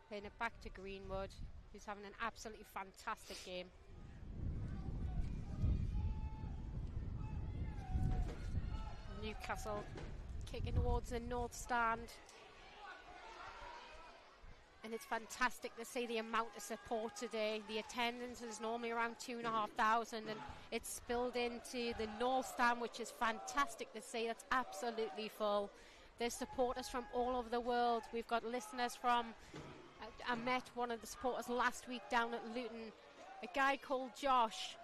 Playing it back to Greenwood, who's having an absolutely fantastic game. Newcastle kicking towards the north stand. And it's fantastic to see the amount of support today. The attendance is normally around 2,500 and it's spilled into the north stand, which is fantastic to see. That's absolutely full. There's supporters from all over the world. We've got listeners from... I met one of the supporters last week down at Luton. A guy called Josh.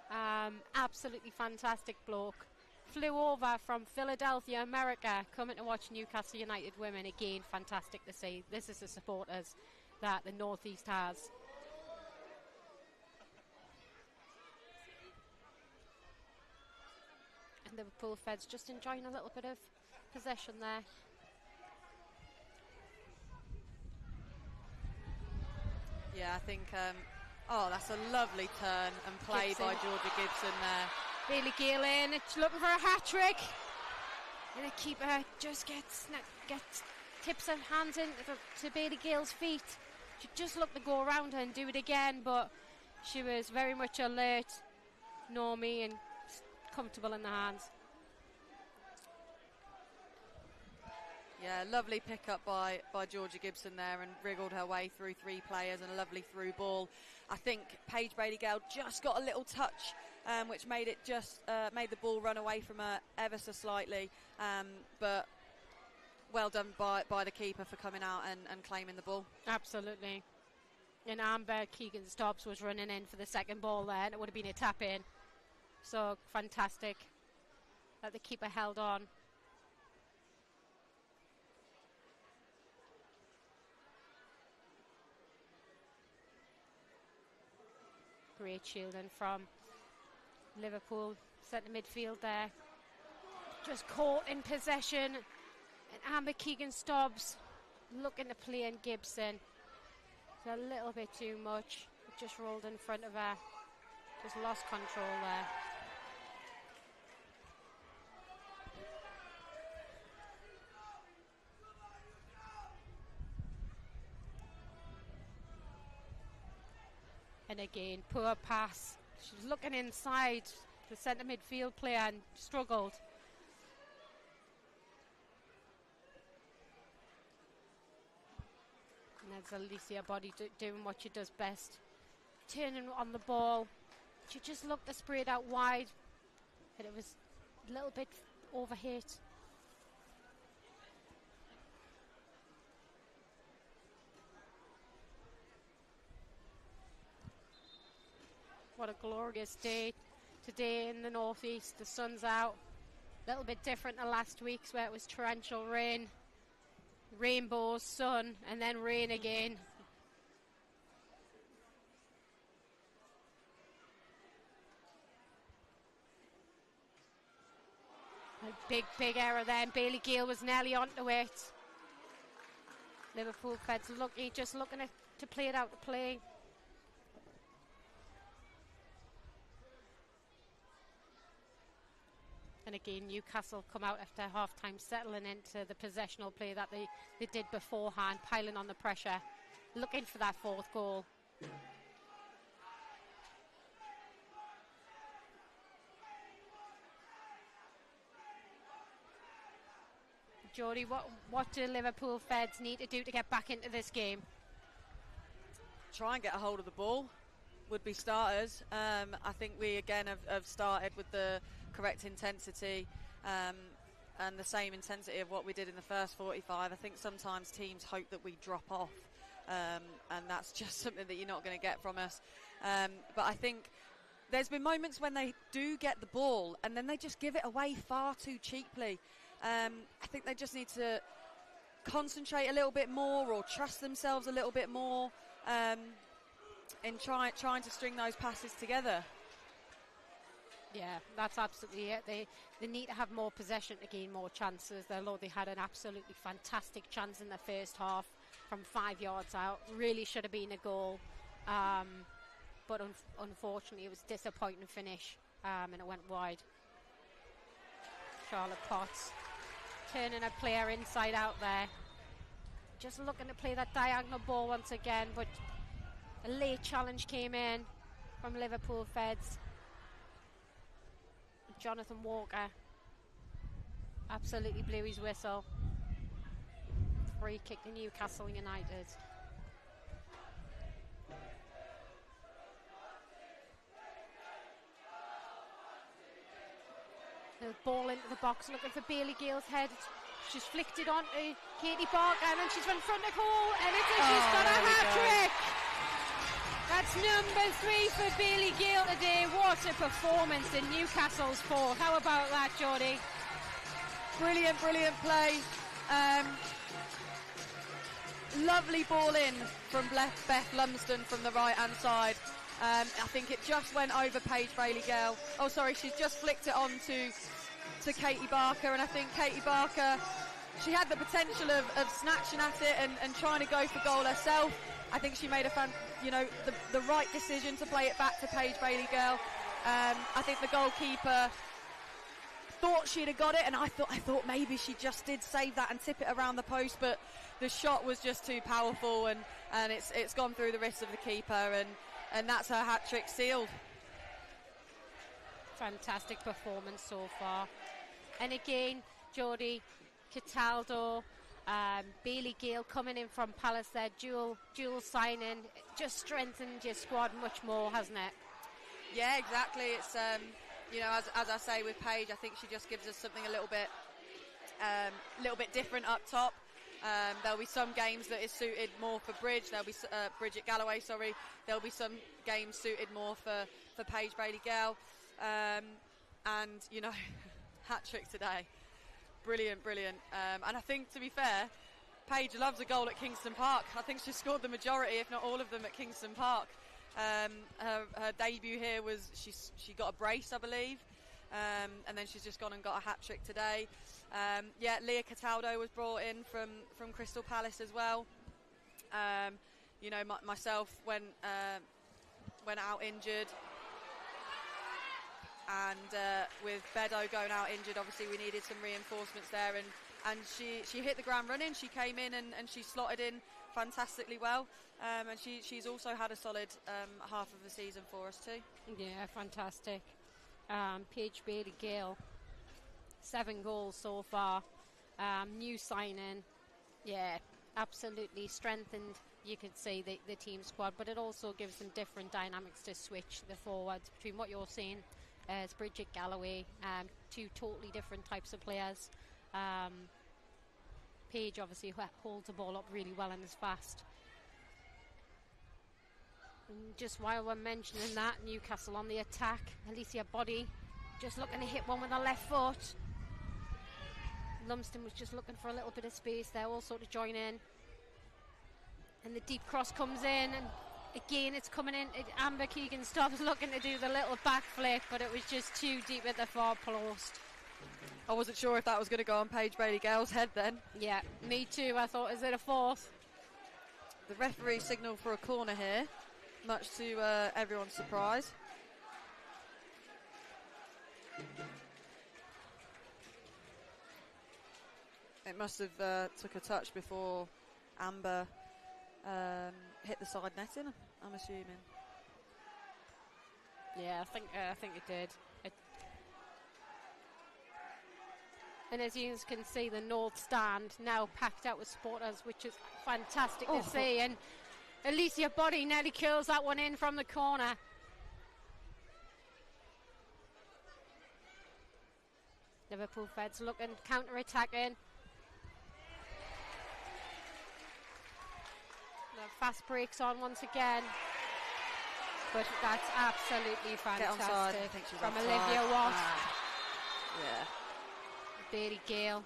Absolutely fantastic bloke. Flew over from Philadelphia, America, coming to watch Newcastle United Women. Again, fantastic to see. This is the supporters that the Northeast has. And Liverpool Feds just enjoying a little bit of possession there. Yeah, I think, that's a lovely turn and play Gibson. by Georgia Gibson there. Bailey Gale in, it's looking for a hat-trick. And the keeper just tips her hands in to Bailey Gale's feet. She just looked to go around her and do it again, but she was very much alert, Normie, and comfortable in the hands. Yeah, lovely pick-up by Georgia Gibson there and wriggled her way through 3 players and a lovely through ball. I think Paige Bailey-Gale just got a little touch, which made the ball run away from her ever so slightly. But well done by the keeper for coming out and claiming the ball. Absolutely. And Amber Keegan-Stobbs was running in for the second ball there, and it would have been a tap-in. So fantastic that the keeper held on. Great shielding from Liverpool centre midfield there. Just caught in possession. And Amber Keegan-Stobbs looking to play in Gibson. It's a little bit too much. It just rolled in front of her. Just lost control there. And again, poor pass. She's looking inside. the centre midfield player, and struggled. And there's Alicia Body doing what she does best, turning on the ball. She just looked to spray it out wide, but it was a little bit overhit. What a glorious day today in the northeast. The sun's out. A little bit different to last week's where it was torrential rain, rainbows, sun, and then rain again. A big error there, and Bailey Gale was nearly onto it. Liverpool Feds lucky, just looking to play it out to play. And again, Newcastle come out after half-time, settling into the possessional play that they did beforehand, piling on the pressure, looking for that fourth goal. Jodie, what do Liverpool Feds need to do to get back into this game? Try and get a hold of the ball would be starters. I think we again have started with the correct intensity and the same intensity of what we did in the first 45. I think sometimes teams hope that we drop off, and that's just something that you're not going to get from us. But I think there's been moments when they do get the ball and then they just give it away far too cheaply. I think they just need to concentrate a little bit more or trust themselves a little bit more in trying to string those passes together. Yeah, that's absolutely it. They need to have more possession to gain more chances. Although they had an absolutely fantastic chance in the first half from 5 yards out. Really should have been a goal. But unfortunately it was a disappointing finish, and it went wide. Charlotte Potts turning a player inside out there. Just looking to play that diagonal ball once again, but a late challenge came in from Liverpool Feds. Jonathan Walker absolutely blew his whistle. Free kick to Newcastle United. The ball into the box, looking for Bailey Gale's head. She's flicked it on to Katie Barker, and then she's in front of goal, and she's got a hat-trick. That's number 3 for Bailey Gale today. What a performance in Newcastle's fourth. How about that, Jodie? Brilliant play. Lovely ball in from Beth Lumsden from the right-hand side. I think it just went over Paige Bailey Gale. Oh, sorry, she's just flicked it on to Katie Barker, and I think Katie Barker, she had the potential of snatching at it and trying to go for goal herself. I think she made the right decision to play it back to Paige Bailey Gale. I think the goalkeeper thought she'd have got it, and I thought maybe she just did save that and tip it around the post, but the shot was just too powerful, and it's gone through the wrists of the keeper, and that's her hat-trick sealed. Fantastic performance so far. And again, Jodie, Cataldo, Bailey Gale coming in from Palace there, dual signing, just strengthened your squad much more, hasn't it? Yeah, exactly. It's as I say with Paige, I think she just gives us something a little bit different up top. There'll be some games that is suited more for Bridge. There'll be Bridget Galloway. Sorry. There'll be some games suited more for Paige Bailey Gale. And hat trick today. Brilliant. And I think, to be fair, Paige loves a goal at Kingston Park. I think she scored the majority, if not all of them, at Kingston Park. Her debut here was she got a brace, I believe, and then she's just gone and got a hat trick today. Leah Cataldo was brought in from Crystal Palace as well. Myself went out injured, and with Bedo going out injured, obviously we needed some reinforcements there, and she hit the ground running. She came in and she slotted in fantastically well, and she's also had a solid half of the season for us too. Yeah, fantastic. Paige Bailey-Gale, 7 goals so far. New signing, yeah, absolutely strengthened, you could say, the team squad, but it also gives them different dynamics to switch the forwards between what you're saying as Bridget Galloway, 2 totally different types of players. Paige obviously holds the ball up really well and is fast. And just while we're mentioning that, Newcastle on the attack. Alicia Body just looking to hit one with her left foot. Lumsden was just looking for a little bit of space there, also to join in. And the deep cross comes in, and again it's coming in. Amber Keegan-Stubbs looking to do the little backflip, but it was just too deep at the far post. I wasn't sure if that was going to go on Paige Bailey-Gale's head then. Yeah, me too. I thought, is it a fourth? The referee signalled for a corner here, much to everyone's surprise. It must have took a touch before Amber hit the side netting, I'm assuming. Yeah, I think it did. And as you can see, the North Stand now packed out with supporters, which is fantastic to see. And Alicia Body nearly kills that one in from the corner. Liverpool Feds looking, counter-attacking. The fast breaks on once again. But that's absolutely fantastic from Olivia Watt. Yeah. Bailey-Gale.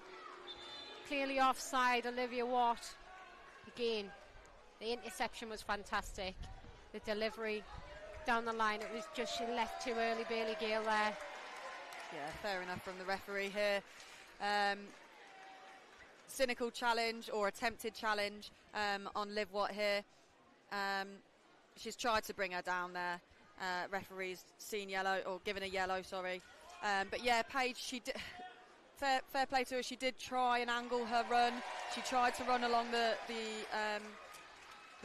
Clearly offside, Olivia Watt. Again, the interception was fantastic. The delivery down the line, it was just she left too early, Bailey-Gale there. Yeah, fair enough from the referee here. Cynical challenge or attempted challenge on Liv Watt here. She's tried to bring her down there. Referee's seen yellow, or given a yellow, sorry. But yeah, Paige, she did... Fair play to her. She did try and angle her run. She tried to run along the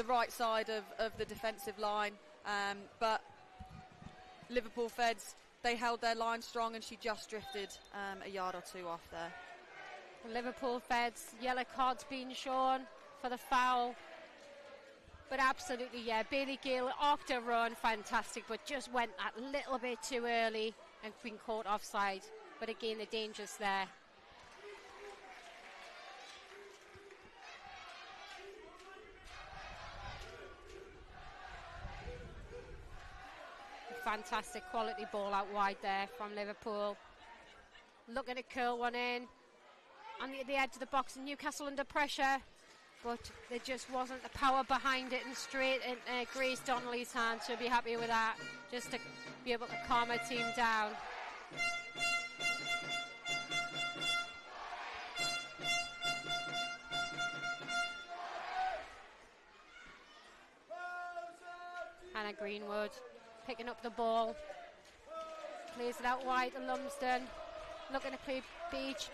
right side of the defensive line, but Liverpool Feds, they held their line strong, and she just drifted a yard or two off there. Liverpool Feds, yellow cards being shown for the foul. But absolutely, yeah, Bailey-Gale arced her run, fantastic, but just went that little bit too early and been caught offside. But again, the danger's there. Fantastic quality ball out wide there from Liverpool. Looking to curl one in. On the edge of the box, and Newcastle under pressure. But there just wasn't the power behind it, and straight in Grace Donnelly's hand. She'll be happy with that, just to be able to calm her team down. Hannah Greenwood picking up the ball, plays it out wide to Lumsden, looking to play Paige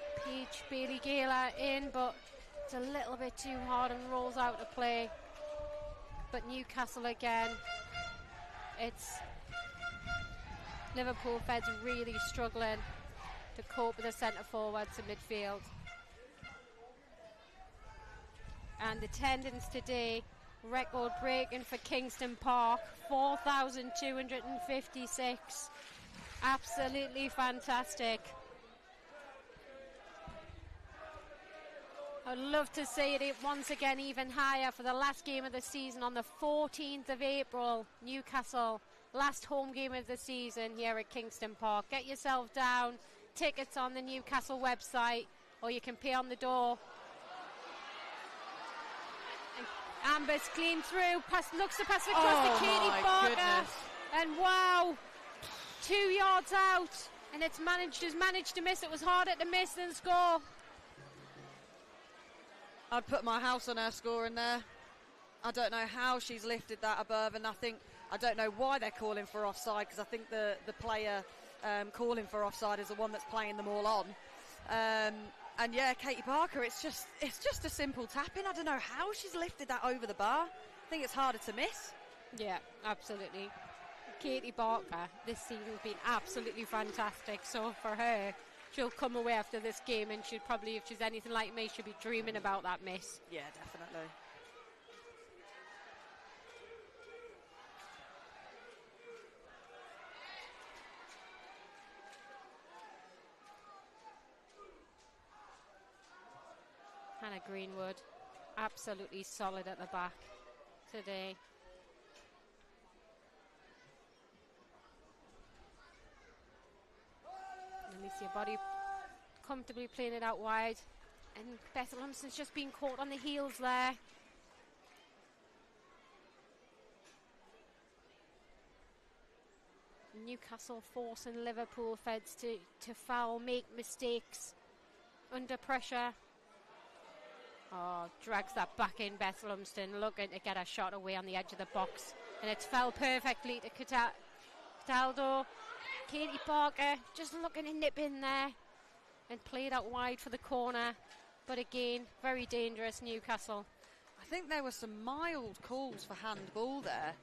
Bailey-Gale in, but it's a little bit too hard and rolls out to play. But Newcastle again, it's Liverpool Feds really struggling to cope with the centre forwards in midfield. And attendance today, record breaking for Kingston Park, 4,256. Absolutely fantastic. I'd love to see it once again even higher for the last game of the season on the 14th of April. Newcastle, last home game of the season here at Kingston Park. Get yourself down. Tickets on the Newcastle website, or you can pay on the door. Amber's clean through, looks to pass it across to Katie Barker. Goodness. And wow, 2 yards out, and has managed to miss. It was harder to miss than score. I'd put my house on her scoring there. I don't know how she's lifted that above, and I don't know why they're calling for offside, because I think the player calling for offside is the one that's playing them all on. And yeah, Katie Barker, it's just a simple tap-in. I don't know how she's lifted that over the bar. I think it's harder to miss. Yeah, absolutely. Katie Barker this season's been absolutely fantastic. So for her, she'll come away after this game and she'll probably, if she's anything like me, she'll be dreaming about that miss. Yeah, definitely. Hannah Greenwood, absolutely solid at the back today. Alicia Body comfortably playing it out wide, and Bethel Lumsden's just been caught on the heels there. Newcastle forcing Liverpool Feds to foul, make mistakes under pressure. Oh, drags that back in, Beth Lumsden, looking to get a shot away on the edge of the box. And it's fell perfectly to Cataldo. Katie Barker just looking to nip in there and played out wide for the corner. But again, very dangerous, Newcastle. I think there were some mild calls for handball there.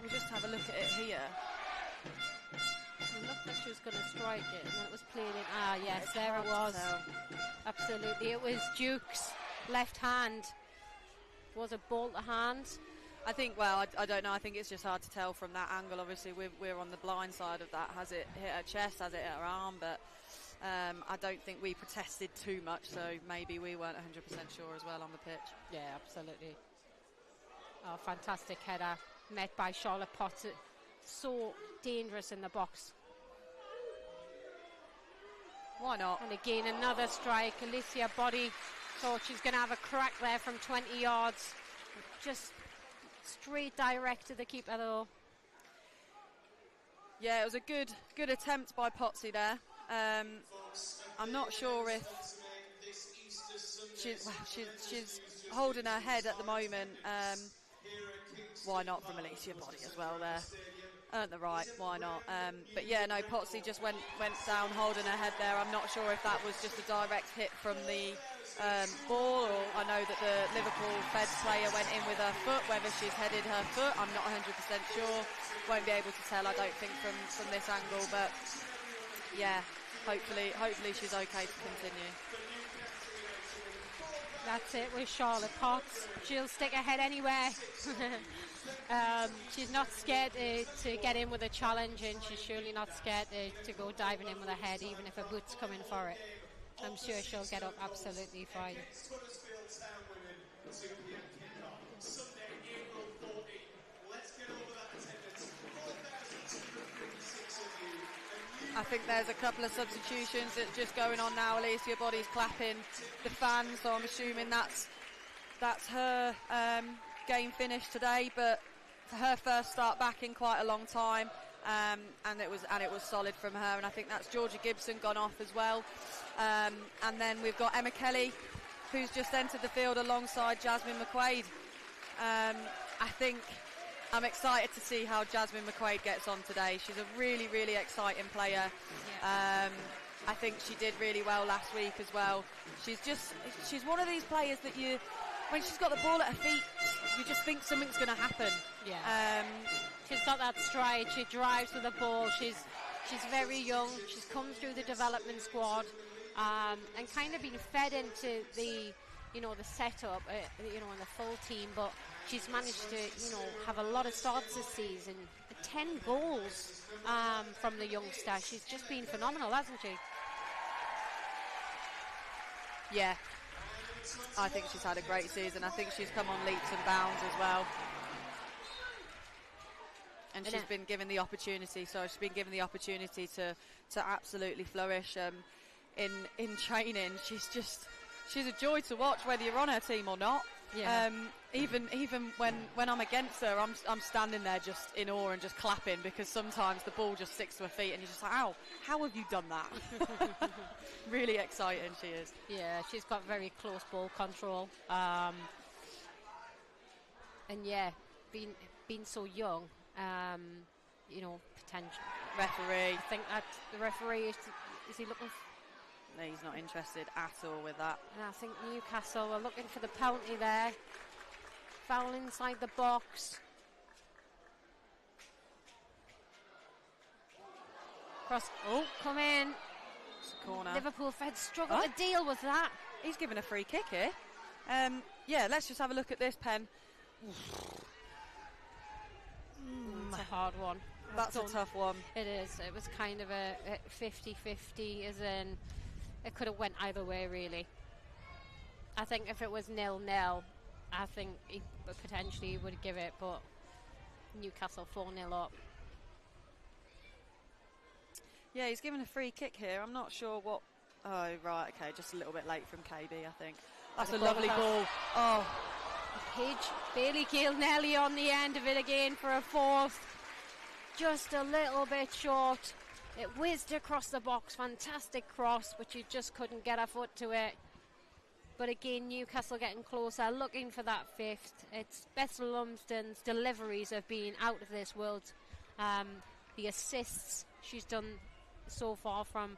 We'll just have a look at it here. It looked like she was going to strike it, and then it was played in. Ah, yes, there it was. Absolutely, it was Duke's left hand. Was it ball to hand? I think, well, I don't know. I think it's just hard to tell from that angle. Obviously, we're on the blind side of that. Has it hit her chest? Has it hit her arm? But I don't think we protested too much, so maybe we weren't 100% sure as well on the pitch. Yeah, absolutely. Oh, fantastic header, met by Charlotte Potts. So dangerous in the box. Why not? And again, another strike. Alicia Body thought she's going to have a crack there from 20 yards. Just straight direct to the keeper, though. Yeah, it was a good attempt by Potsy there. I'm not sure if she's holding her head at the moment. Why not from Alicia Body as well there? Earned the right, why not? But yeah, no, Potsy just went down holding her head there. I'm not sure if that was just a direct hit from the ball, or I know that the Liverpool Feds player went in with her foot, whether she's headed her foot, I'm not 100% sure. Won't be able to tell, I don't think, from this angle, but yeah, hopefully she's okay to continue. That's it with Charlotte Potts. She'll stick her head anywhere. She's not scared to get in with a challenge, and she's surely not scared to go diving in with her head, even if her boot's coming for it. I'm sure she'll get up absolutely fine. I think there's a couple of substitutions that's just going on now. Alicia Body's clapping the fans, so I'm assuming that's her game finished today. But for her first start back in quite a long time, and it was solid from her. And I think that's Georgia Gibson gone off as well. And then we've got Emma Kelly, who's just entered the field alongside Jasmine McQuaid. I think I'm excited to see how Jasmine McQuaid gets on today. She's a really, really exciting player. Yeah. I think she did really well last week as well. She's one of these players that when she's got the ball at her feet, you just think something's going to happen. Yeah. She's got that stride. She drives with the ball. She's very young. She's come through the development squad, and kind of been fed into the setup, in the full team. But she's managed to, have a lot of starts this season. 10 goals from the youngster. She's just been phenomenal, hasn't she? Yeah. I think she's had a great season. I think she's come on leaps and bounds as well. And she's been given the opportunity. So she's been given the opportunity to absolutely flourish in training. She's a joy to watch, whether you're on her team or not. Yeah. Even when I'm against her, I'm standing there just in awe and just clapping, because sometimes the ball just sticks to her feet and you're just like, how have you done that? Really exciting she is. Yeah, she's got very close ball control. And yeah, being so young, potential. Referee. I think that the referee is he looking? No, he's not interested at all with that. And I think Newcastle are looking for the penalty there. Foul inside the box. Cross. Oh, come in. It's a corner. Liverpool Feds struggle to deal with that. He's given a free kick here. Yeah, let's just have a look at this, Pen. It's a hard one. That's a tough one. It is. It was kind of a 50-50, as in it could have went either way, really. I think if it was 0-0, I think he potentially would give it, but Newcastle 4-0 up. Yeah, he's given a free kick here. I'm not sure what... Oh, right, okay, just a little bit late from KB, I think. That's a lovely ball. Oh. Paige Bailey-Gill nearly on the end of it again for a fourth. Just a little bit short. It whizzed across the box. Fantastic cross, but you just couldn't get a foot to it. But again, Newcastle getting closer, looking for that fifth. It's Bethel Lumsden's deliveries have been out of this world. The assists she's done so far from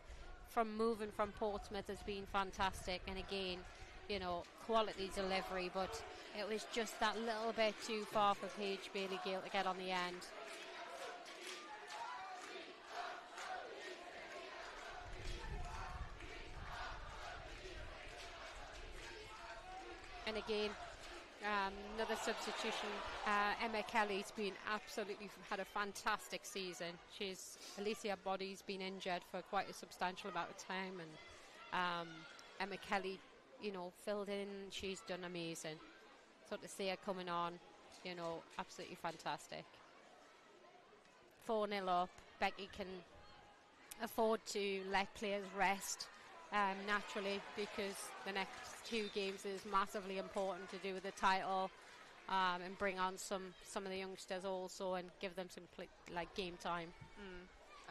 moving from Portsmouth has been fantastic. And again, you know, quality delivery, but it was just that little bit too far for Paige Bailey-Gill to get on the end. And again, another substitution. Emma Kelly's been had a fantastic season. Alicia Body's been injured for quite a substantial amount of time, and Emma Kelly, you know, filled in. She's done amazing. So to see her coming on, you know, absolutely fantastic. 4-0 up. Becky can afford to let players rest. Naturally, because the next two games is massively important to do with the title, and bring on some of the youngsters also and give them some game time.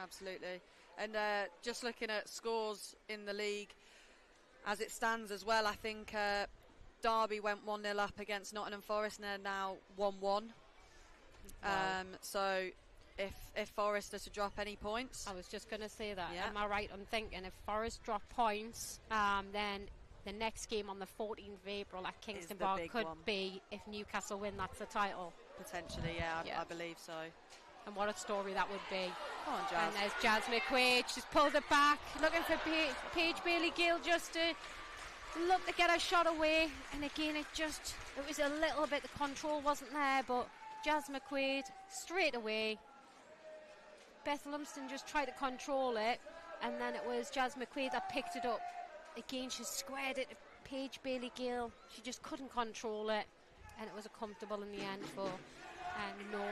Absolutely. And just looking at scores in the league as it stands as well, I think Derby went 1-0 up against Nottingham Forest and they're now 1-1. Wow. So if Forest are to drop any points, I was just going to say that. Yeah. Am I right on thinking if Forest drop points, then the next game on the 14th of April at Kingston Park could be, if Newcastle win, that's the title. Potentially, yeah. I believe so. And what a story that would be. Come on, Jazz. And there's Jazz McQuaid. She's pulled it back, looking for Paige Bailey-Gill just to look to get a shot away. And again, it was a little bit, the control wasn't there, but Jazz McQuaid straight away. Beth Lumsden just tried to control it, and then it was Jazz McQuaid that picked it up. Again, she squared it to Paige Bailey-Gill. She just couldn't control it, and it was a comfortable in the end for Noni.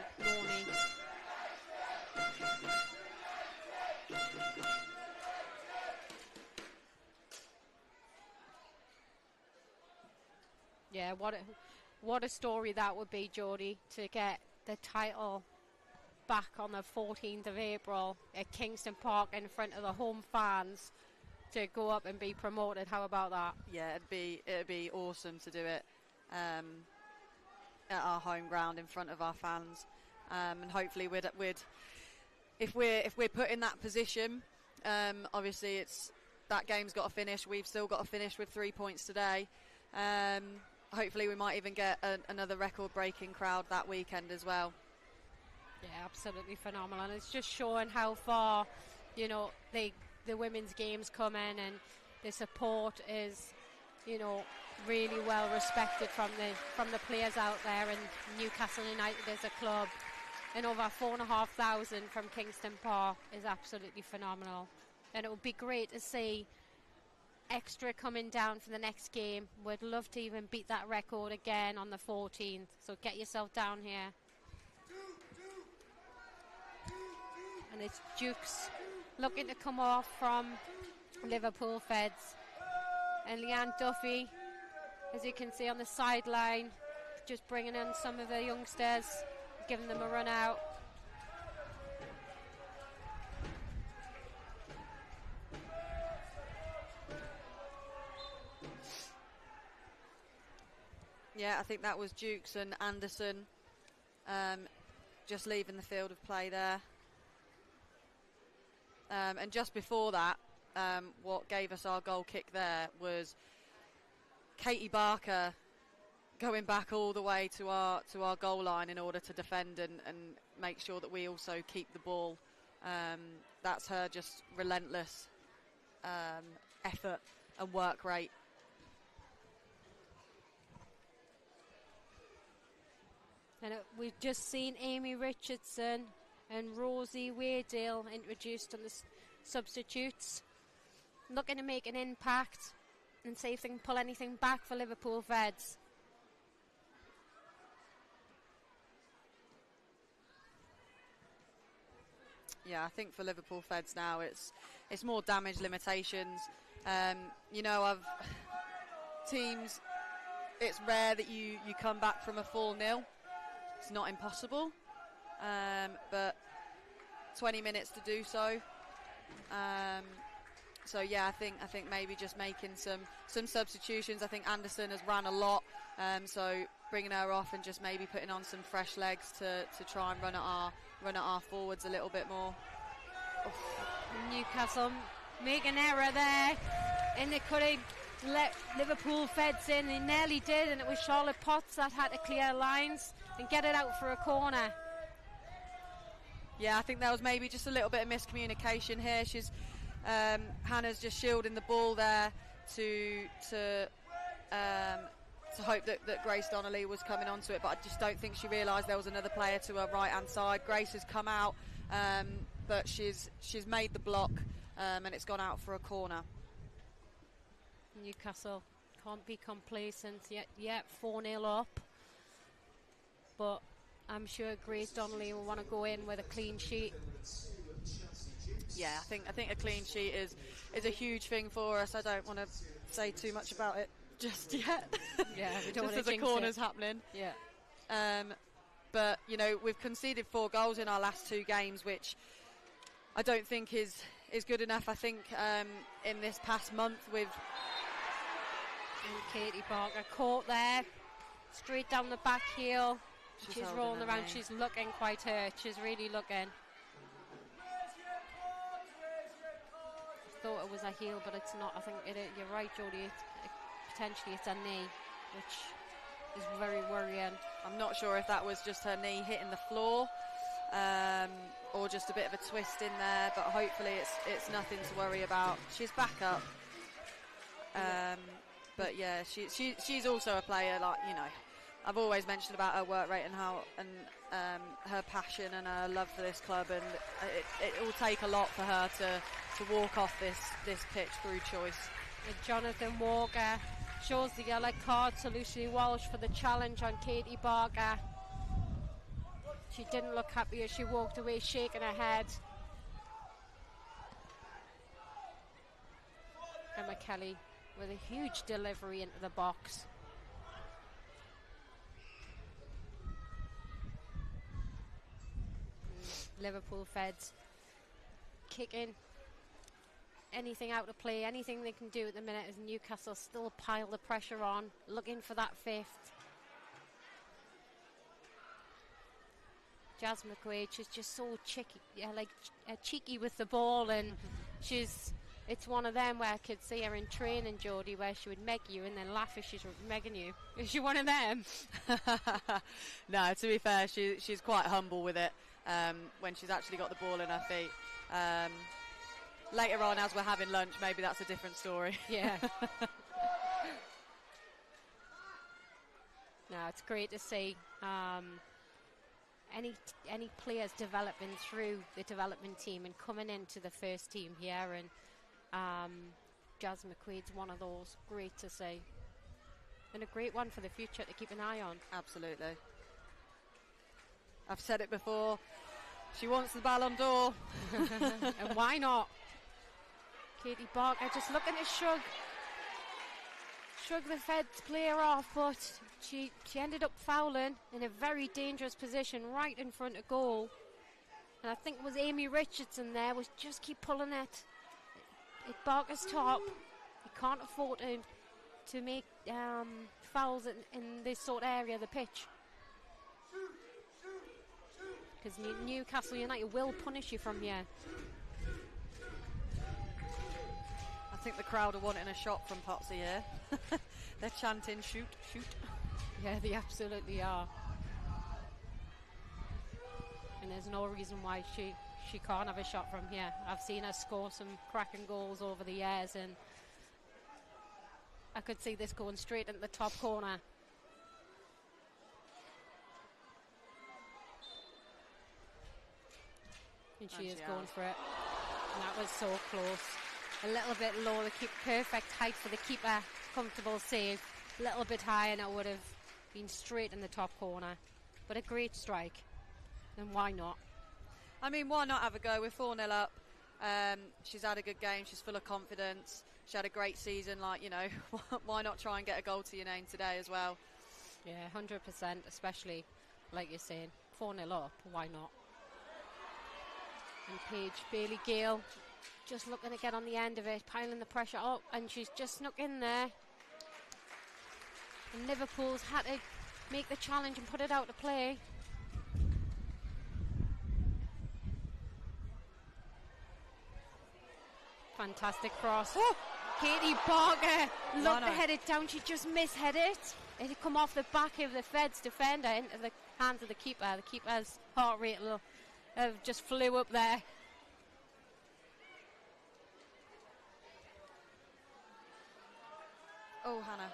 Yeah, what a story that would be, Jodie, to get the title back on the 14th of April at Kingston Park in front of the home fans to go up and be promoted. How about that? Yeah, it'd be awesome to do it at our home ground in front of our fans, and hopefully if we're put in that position, obviously it's that game's got to finish. We've still got to finish with 3 points today. Hopefully we might even get another record-breaking crowd that weekend as well. Yeah, absolutely phenomenal. And it's just showing how far, you know, the women's games come in, and the support is, you know, really well respected from the players out there. And Newcastle United as a club, and over 4,500 from Kingston Park is absolutely phenomenal. And it would be great to see extra coming down for the next game. We'd love to even beat that record again on the 14th. So get yourself down here. And it's Dukes looking to come off from Liverpool Feds. And Leanne Duffy, as you can see on the sideline, just bringing in some of the youngsters, giving them a run out. Yeah, I think that was Dukes and Anderson just leaving the field of play there. And just before that, what gave us our goal kick there was Katie Barker going back all the way to our goal line in order to defend and make sure that we also keep the ball. That's her just relentless effort and work rate. And we've just seen Amy Richardson and Rosie Waydale introduced on the substitutes, looking to make an impact and see if they can pull anything back for Liverpool Feds. Yeah, I think for Liverpool Feds now it's more damage limitations. Teams, it's rare that you come back from a 4-0. It's not impossible, but 20 minutes to do so. So yeah, I think maybe just making some substitutions. I think Anderson has ran a lot, so bringing her off and just maybe putting on some fresh legs to try and run at our forwards a little bit more. Newcastle make an error there, and they could have let Liverpool Feds in. They nearly did, and it was Charlotte Potts that had to clear lines and get it out for a corner. Yeah, I think there was maybe just a little bit of miscommunication here. Hannah's just shielding the ball there to hope that Grace Donnelly was coming onto it, but I just don't think she realised there was another player to her right hand side. Grace has come out, but she's made the block, and it's gone out for a corner. Newcastle can't be complacent yet 4-0 up, but I'm sure Grace Donnelly will want to go in with a clean sheet. Yeah, I think a clean sheet is a huge thing for us. I don't want to say too much about it just yet. Yeah, we don't just want to as the corner's happening. Yeah. But we've conceded 4 goals in our last 2 games, which I don't think is good enough. I think in this past month with Katie Barker caught there, straight down the back heel. She's rolling around. Knee. She's looking quite hurt. She's really looking. Thought it was a heel, but it's not. I think you're right, Jodie. Potentially it's a knee, which is very worrying. I'm not sure if that was just her knee hitting the floor, or just a bit of a twist in there. But hopefully it's nothing to worry about. She's back up. But yeah, she's also a player. I've always mentioned about her work rate and her passion and her love for this club, and it will take a lot for her to walk off this pitch through choice. And Jonathan Walker shows the yellow card to Lucy Walsh for the challenge on Katie Barker. She didn't look happy as she walked away, shaking her head. Emma Kelly with a huge delivery into the box. Liverpool Feds kicking anything out of play, anything they can do at the minute, as Newcastle still pile the pressure on, looking for that 5th. Jazz McQuaid, she's just so cheeky with the ball, and it's one of them where I could see her in training, Jodie, where she would meg you and then laugh if she's megging you. Is she one of them? No, to be fair, she's quite humble with it. When she's actually got the ball in her feet. Later on, as we're having lunch, maybe that's a different story. Yeah. No, it's great to see any players developing through the development team and coming into the first team here, and Jazz McQuaid's one of those. Great to see, and a great one for the future to keep an eye on. Absolutely. I've said it before, she wants the Ballon d'Or. And why not? Katie Barker just looking to shrug the Feds player off, but she ended up fouling in a very dangerous position right in front of goal. And I think it was Amy Richardson there, was just keep pulling it. At Barker's top, you can't afford to make fouls in this sort of area of the pitch. Because Newcastle United will punish you from here. I think the crowd are wanting a shot from Potsy here. They're chanting, shoot, shoot. Yeah, they absolutely are. And there's no reason why she can't have a shot from here. I've seen her score some cracking goals over the years, and I could see this going straight into the top corner. And she is going for it. And that was so close. A little bit low, the perfect height for the keeper. Comfortable save. A little bit higher and it would have been straight in the top corner. But a great strike. Then why not? I mean, why not have a go? We're 4-0 up. She's had a good game. She's full of confidence. She had a great season. Like, you know, why not try and get a goal to your name today as well? Yeah, 100%, especially, like you're saying, 4-0 up. Why not? And Paige Bailey-Gale just looking to get on the end of it, piling the pressure up, and she's just snuck in there. And Liverpool's had to make the challenge and put it out to play. Fantastic cross. Oh, Katie Barker looked to head it down. She just mishead it. It had come off the back of the Feds defender into the hands of the keeper. The keeper's heart rate just flew up there. Oh, Hannah.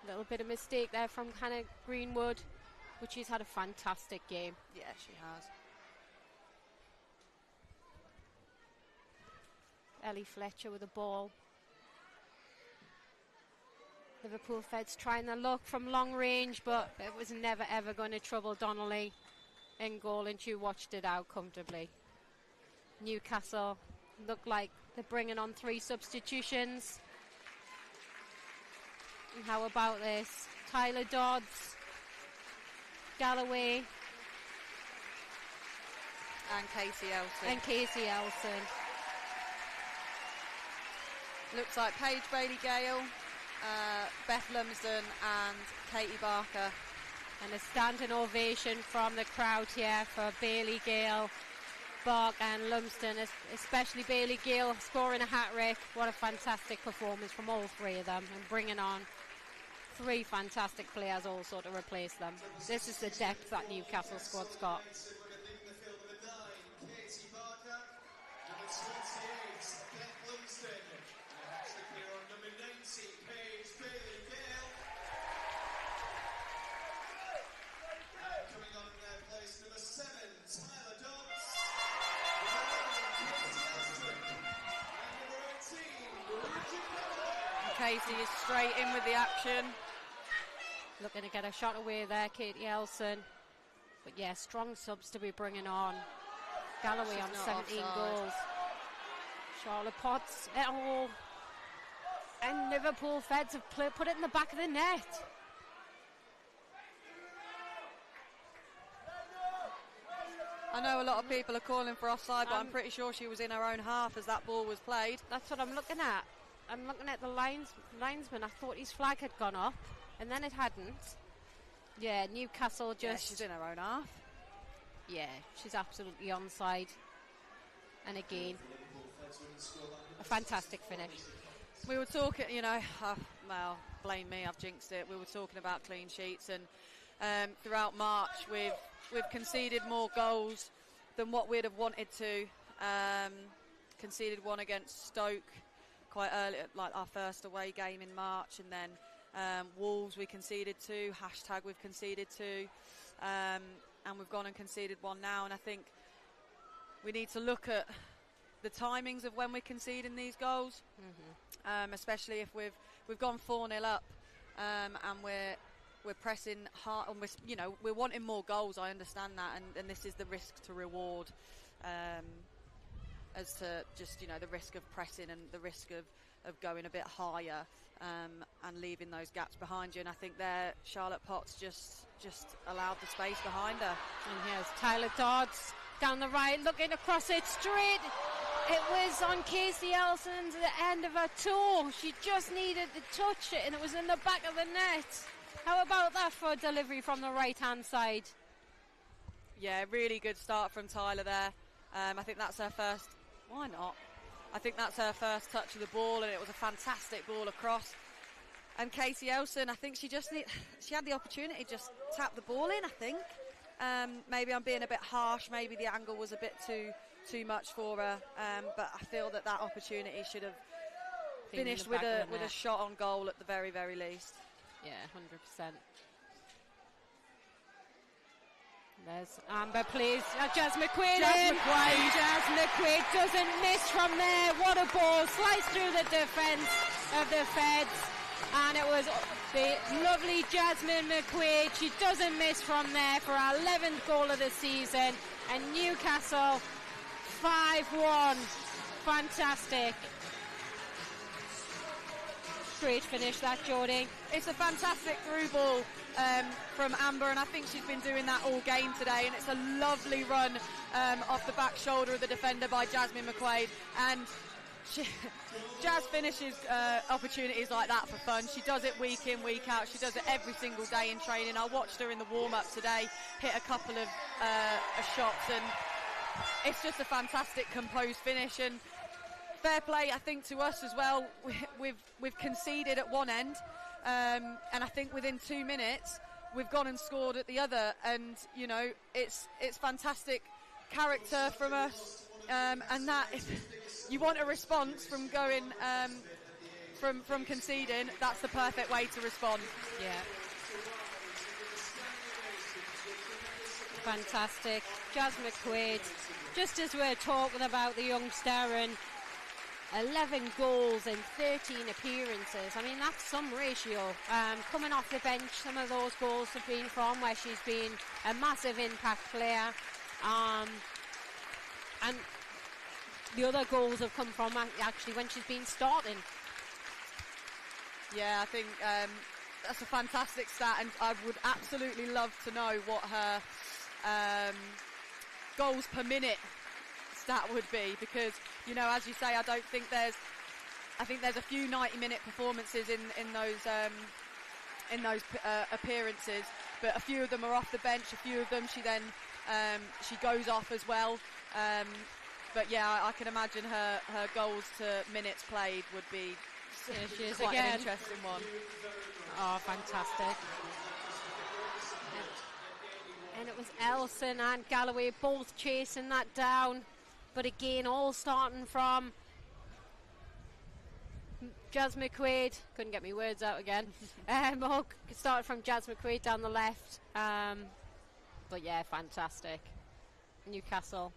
A little bit of mistake there from Hannah Greenwood, but she's had a fantastic game. Yeah, she has. Ellie Fletcher with the ball. Liverpool Feds trying their luck from long range, but it was never ever going to trouble Donnelly in goal, and she watched it out comfortably. Newcastle look like they're bringing on 3 substitutions. And how about this? Tyler Dodds, Galloway, and Casey Elson. Looks like Paige Bailey-Gale, Beth Lumsden and Katie Barker. And a standing ovation from the crowd here for Bailey-Gale, Barker and Lumsden, especially Bailey-Gale scoring a hat-trick. What a fantastic performance from all 3 of them, and bringing on 3 fantastic players also to replace them. This is the depth that Newcastle squad's got. Casey is straight in with the action. Looking to get a shot away there, Katie Elson. But yeah, strong subs to be bringing on. Galloway on 17 goals. Charlotte Potts. Oh. And Liverpool Feds have put it in the back of the net. I know a lot of people are calling for offside, but I'm pretty sure she was in her own half as that ball was played. That's what I'm looking at. I'm looking at the linesman. I thought his flag had gone up, and then it hadn't. Yeah, Newcastle just... Yeah, she's in her own half. Yeah, she's absolutely onside. And again, a fantastic finish. We were talking, you know, well, blame me, I've jinxed it. We were talking about clean sheets, and throughout March we've conceded more goals than what we'd have wanted to. Conceded 1 against Stoke quite early, like our first away game in March, and then Wolves we conceded 2, we've conceded 2, and we've gone and conceded 1 now, and I think we need to look at the timings of when we're conceding these goals, especially if we've gone 4-0 up, and we're pressing hard, and we're wanting more goals. I understand that, and this is the risk to reward, as to just the risk of pressing and the risk of going a bit higher, and leaving those gaps behind you. And I think there Charlotte Potts just allowed the space behind her. And here's Tyler Dodds down the right, looking across it straight. It was on Casey Elson's the end of her toe. She just needed to touch it, and it was in the back of the net. How about that for a delivery from the right-hand side? Yeah, really good start from Tyler there. I think that's her first... Why not? I think that's her first touch of the ball, and it was a fantastic ball across. And Katie Elson, I think she had the opportunity to just tap the ball in, I think. Maybe I'm being a bit harsh, maybe the angle was a bit too much for her, but I feel that opportunity should have finished with a shot on goal at the very, very least. Yeah, 100%. There's Amber, please. Jazz McQuaid. Jazz McQuaid doesn't miss from there. What a ball. Sliced through the defence of the Feds. And it was the lovely Jasmine McQuaid. She doesn't miss from there for our 11th goal of the season. And Newcastle 5-1. Fantastic. Great finish that, Jodie. It's a fantastic through ball from Amber, and I think she's been doing that all game today, and it's a lovely run off the back shoulder of the defender by Jasmine McQuaid, and Jazz finishes opportunities like that for fun. She does it week in, week out. She does it every single day in training. I watched her in the warm-up today, hit a couple of shots, and it's just a fantastic composed finish. And fair play, I think, to us as well. We've conceded at one end, and I think within 2 minutes we've gone and scored at the other. And you know, it's fantastic character from us, and that if you want a response from going from conceding, that's the perfect way to respond. Yeah. Fantastic. Jazz McQuaid, just as we're talking about the youngster, and 11 goals in 13 appearances. I mean, that's some ratio. Coming off the bench, some of those goals have been from where she's been a massive impact player. And the other goals have come from actually when she's been starting. Yeah, I think that's a fantastic stat, and I would absolutely love to know what her goals per minute stat would be, because, you know, as you say, I think there's a few 90-minute performances in those appearances, but a few of them are off the bench, a few of them she goes off as well. But yeah, I can imagine her goals to minutes played would be quite an interesting one. Oh, fantastic. And it was Elson and Galloway both chasing that down. But again, all starting from Jazz McQuaid. Couldn't get my words out again. All started from Jazz McQuaid down the left. But yeah, fantastic. Newcastle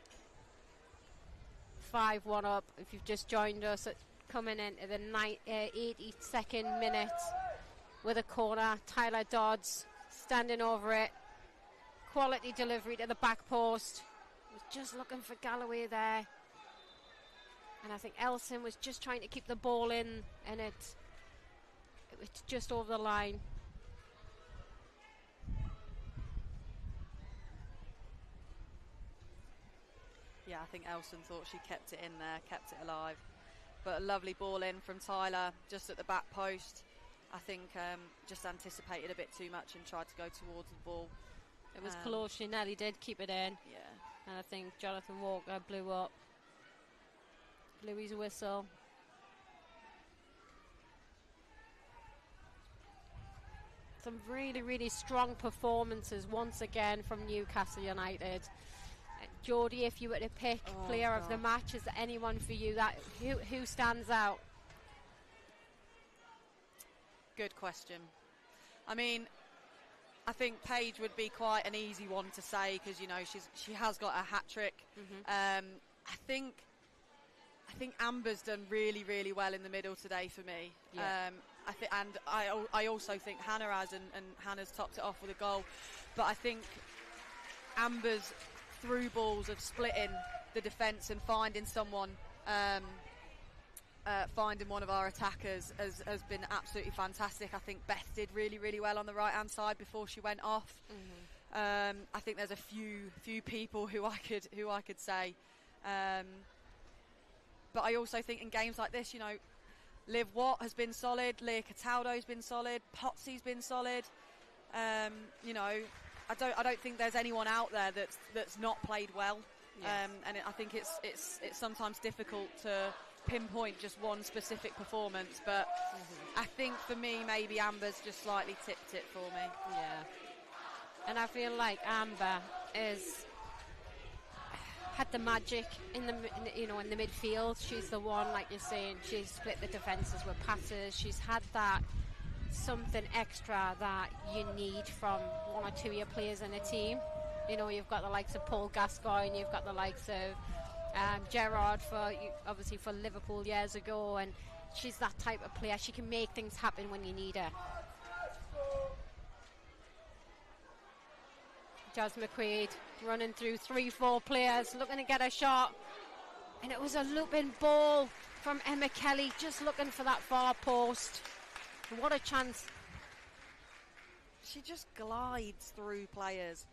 5-1 up. If you've just joined us, coming into the 82nd minute with a corner. Tyler Dodds standing over it. Quality delivery to the back post. Was just looking for Galloway there. And I think Elson was just trying to keep the ball in, and it was just over the line. Yeah, I think Elson thought she kept it in there, kept it alive. But a lovely ball in from Tyler, just at the back post. I think just anticipated a bit too much and tried to go towards the ball. It was close, she nearly did keep it in. Yeah. And I think Jonathan Walker blew his whistle. Some really, really strong performances once again from Newcastle United. Jodie, if you were to pick player of the match, is there anyone for you that who stands out? Good question. I mean, I think Paige would be quite an easy one to say, because, you know, she has got a hat trick. Mm-hmm. I think Amber's done really, really well in the middle today for me. Yeah. I also think Hannah has, and Hannah's topped it off with a goal. But I think Amber's through balls of splitting the defence and finding someone, finding one of our attackers has been absolutely fantastic. I think Beth did really, really well on the right hand side before she went off. Mm-hmm. I think there's a few people who I could say, but I also think in games like this, you know, Liv Watt has been solid, Leah Cataldo's been solid, Potsy's been solid. You know, I don't think there's anyone out there that's not played well. Yes. And I think it's sometimes difficult pinpoint just one specific performance, but I think for me maybe Amber's just slightly tipped it for me. Yeah. And I feel like Amber had the magic in the midfield. She's the one, like you're saying, she's split the defences with passes. She's had that something extra that you need from one or two of your players in a team. You know, you've got the likes of Paul Gascoigne, you've got the likes of Gerard obviously for Liverpool years ago, and she's that type of player. She can make things happen when you need her. Jazz McQuaid running through 3-4 players, looking to get a shot. And it was a looping ball from Emma Kelly, just looking for that far post. And what a chance. She just glides through players.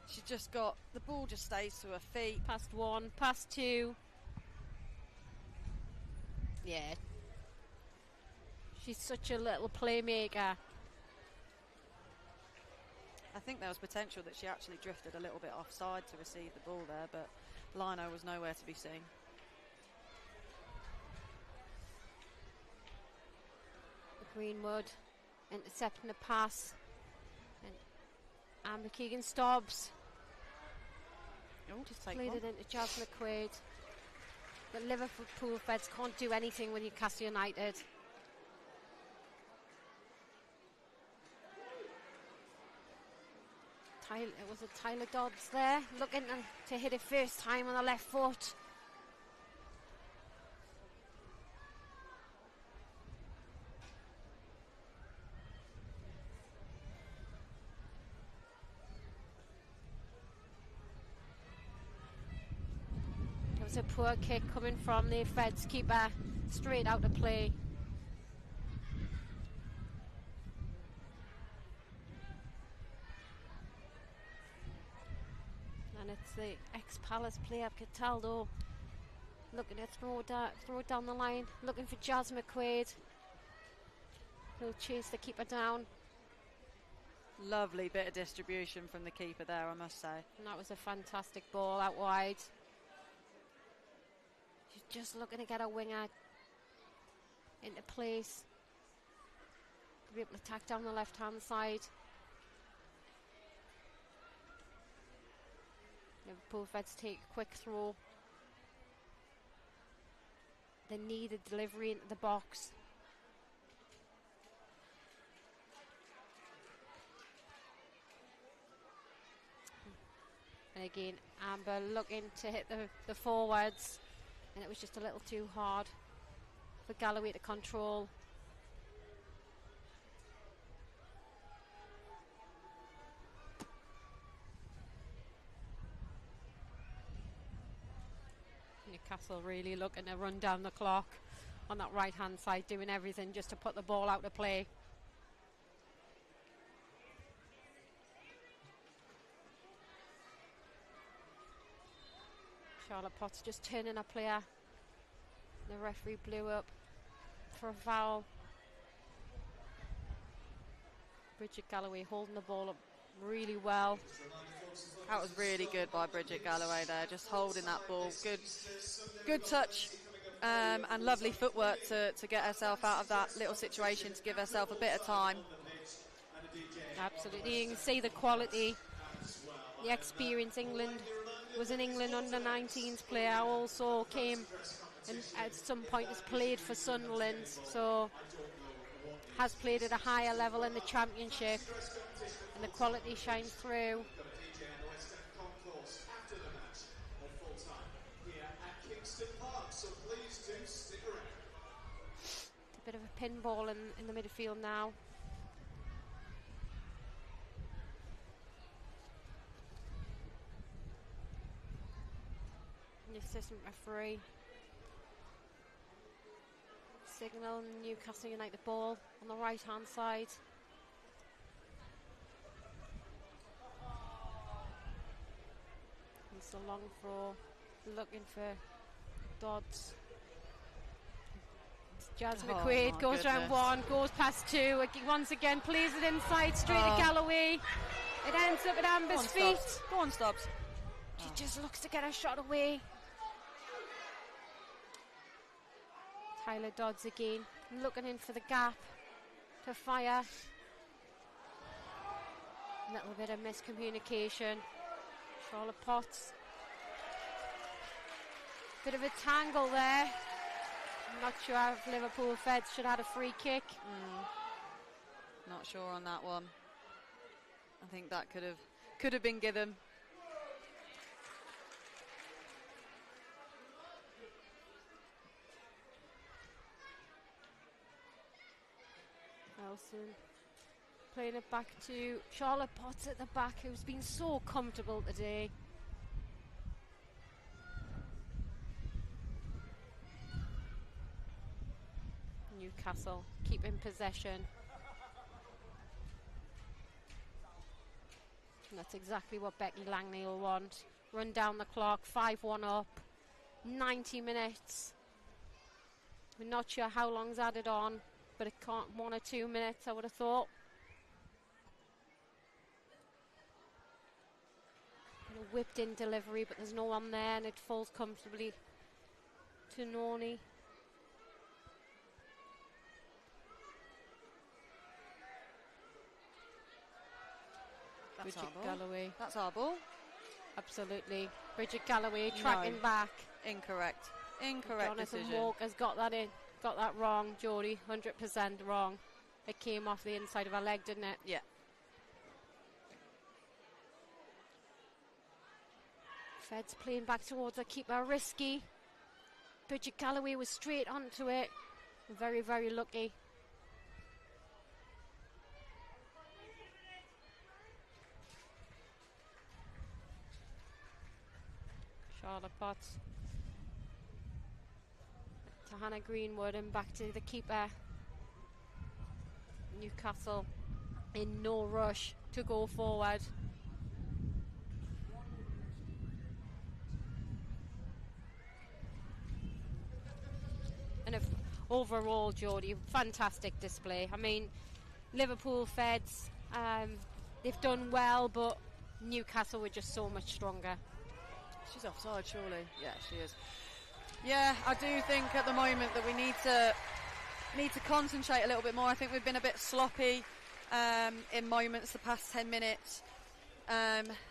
She just got, the ball just stays to her feet. Past one, past two. Yeah. She's such a little playmaker. I think there was potential that she actually drifted a little bit offside to receive the ball there, but Lino was nowhere to be seen. Greenwood intercepting the pass, and Amber Keegan-Stobbs Just played it into Jazz McQuaid. But Liverpool Feds can't do anything with Newcastle United. Was it Tyler Dodds there, looking to hit it first time on the left foot. It was a poor kick coming from the Feds keeper, straight out of play. And it's the ex-Palace player Cataldo looking to throw it down the line, looking for Jazz McQuaid. He'll chase the keeper down. Lovely bit of distribution from the keeper there, I must say. And that was a fantastic ball out wide. She's just looking to get a winger into place. Be able to attack down the left-hand side. Liverpool Feds take a quick throw. They need a delivery into the box. And again, Amber looking to hit the forwards, and it was just a little too hard for Galloway to control. Newcastle really looking to run down the clock on that right hand side, doing everything just to put the ball out of play. Charlotte Potts just turning a player. The referee blew up for a foul. Bridget Galloway holding the ball up really well. That was really good by Bridget Galloway there, just holding that ball. Good touch and lovely footwork to get herself out of that little situation, to give herself a bit of time. Absolutely, you can see the quality, the experience. England was an England under-19s player, also came and at some point has played for Sunderland, so has played at a higher level in the Championship, and the quality shines through. A bit of a pinball in the midfield now. The assistant referee signal Newcastle United ball on the right hand side. It's a long throw, looking for Dodds. Jazz McQuaid goes round one, goes past two, once again plays it inside straight to Galloway. It ends up at Amber's feet. Go on, Stobbs. She just looks to get her shot away. Kyla Dodds again, looking in for the gap to fire. Little bit of miscommunication. Charlotte Potts. Bit of a tangle there. I'm not sure if Liverpool Feds should have had a free kick. Not sure on that one. I think that could have been given. Nelson playing it back to Charlotte Potts at the back, who's been so comfortable today. Newcastle keeping possession. And that's exactly what Becky Langley will want. Run down the clock, 5-1 up, 90 minutes. We're not sure how long's added on, but it can't 1 or 2 minutes, I would have thought. And a whipped in delivery, but there's no one there, and it falls comfortably to Noni. Bridget Galloway. That's our ball. Absolutely. Bridget Galloway tracking back. Incorrect. Incorrect Jonathan decision. Walker's got that wrong, Jodie. 100% wrong. It came off the inside of her leg, didn't it? Yeah. Feds playing back towards her keeper, risky. Bridget Galloway was straight onto it. Very, very lucky. Charlotte Potts to Hannah Greenwood and back to the keeper. Newcastle in no rush to go forward. And overall, Jodie, fantastic display. I mean, Liverpool Feds, they've done well, but Newcastle were just so much stronger. She's offside, surely. Yeah, she is. Yeah, I do think at the moment that we need to concentrate a little bit more. I think we've been a bit sloppy in moments the past 10 minutes.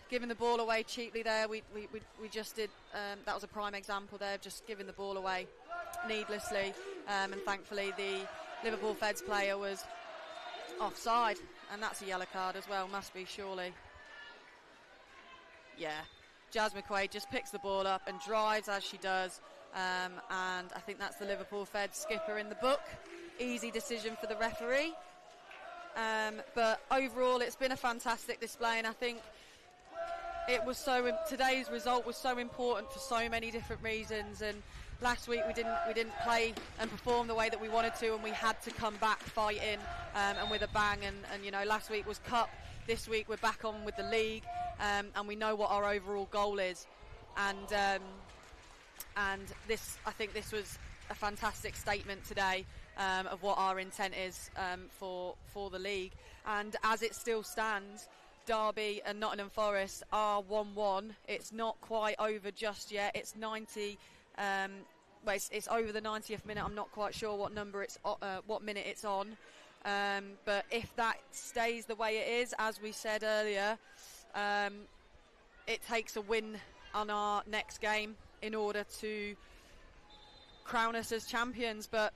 Giving the ball away cheaply there. We just did. That was a prime example there, just giving the ball away needlessly. And thankfully the Liverpool Feds player was offside. And that's a yellow card as well, must be, surely. Yeah. Jazz McQuaid just picks the ball up and drives as she does, and I think that's the Liverpool Fed skipper in the book. Easy decision for the referee, but overall it's been a fantastic display, and I think it was today's result was so important for so many different reasons. And last week we didn't play and perform the way that we wanted to, and we had to come back fighting and with a bang. And you know, last week was cup. This week we're back on with the league, and we know what our overall goal is. And this, I think, this was a fantastic statement today of what our intent is for the league. And as it still stands, Derby and Nottingham Forest are 1-1. It's not quite over just yet. It's 90. Well, it's over the 90th minute. I'm not quite sure what minute it's on. But if that stays the way it is, as we said earlier, it takes a win on our next game in order to crown us as champions. But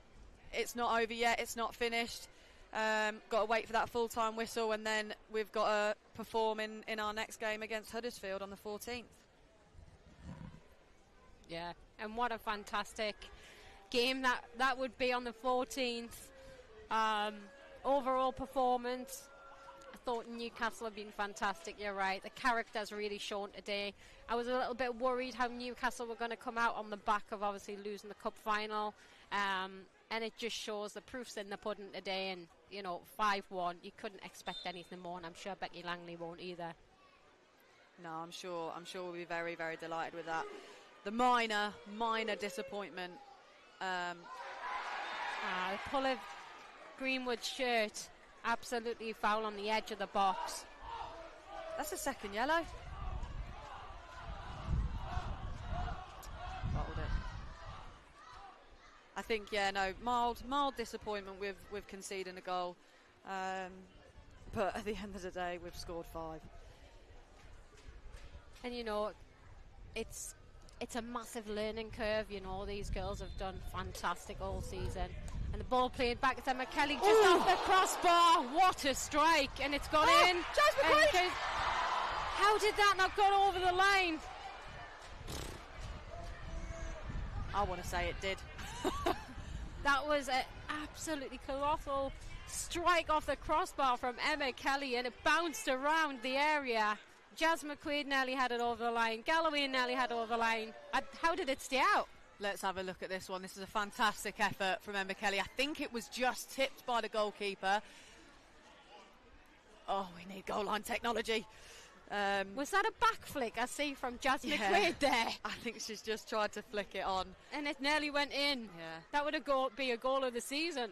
it's not over yet. It's not finished. Got to wait for that full-time whistle, and then we've got to perform in our next game against Huddersfield on the 14th. Yeah, and what a fantastic game that would be on the 14th. Overall performance, I thought Newcastle have been fantastic. You're right, the character's really shown today. I was a little bit worried how Newcastle were going to come out on the back of obviously losing the cup final, and it just shows the proof's in the pudding today. And you know, 5-1, you couldn't expect anything more, and I'm sure Becky Langley won't either. No, I'm sure we'll be very, very delighted with that. The minor disappointment. The pull of Greenwood's shirt, absolutely foul on the edge of the box. That's a second yellow. Bottled it. I think, mild disappointment with conceding a goal. But at the end of the day, we've scored 5. And it's a massive learning curve. These girls have done fantastic all season. And the ball played back to McKelly just off the crossbar. What a strike! And it's gone in. How did that not go over the line? I want to say it did. That was an absolutely colossal strike off the crossbar from Emma Kelly, and it bounced around the area. Jazz McQuaid nearly had it over the line. Galloway nearly had it over the line. How did it stay out? Let's have a look at this one. This is a fantastic effort from Emma Kelly. I think it was just tipped by the goalkeeper. Oh, we need goal line technology. Was that a back flick I see from Jazz McQuaid there? I think she's just tried to flick it on. And it nearly went in. Yeah. That would be a goal of the season.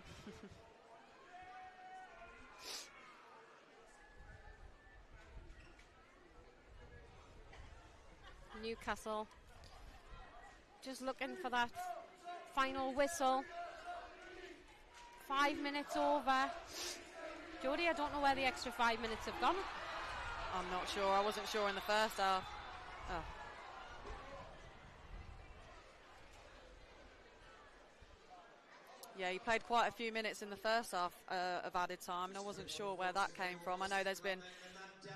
Newcastle just looking for that final whistle. 5 minutes over. Jodie, I don't know where the extra 5 minutes have gone. I'm not sure. I wasn't sure in the first half. Oh. Yeah, he played quite a few minutes in the first half of added time, and I wasn't sure where that came from. I know there's been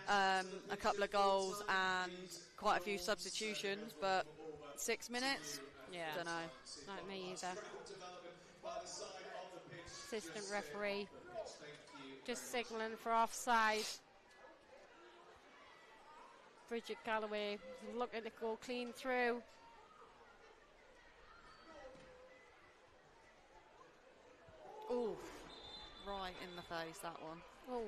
a couple of goals and quite a few substitutions, but 6 minutes? Yeah. Don't know. Not me either. Assistant referee just signalling for offside. Bridget Galloway looking to go clean through. Ooh, right in the face, that one. Oh.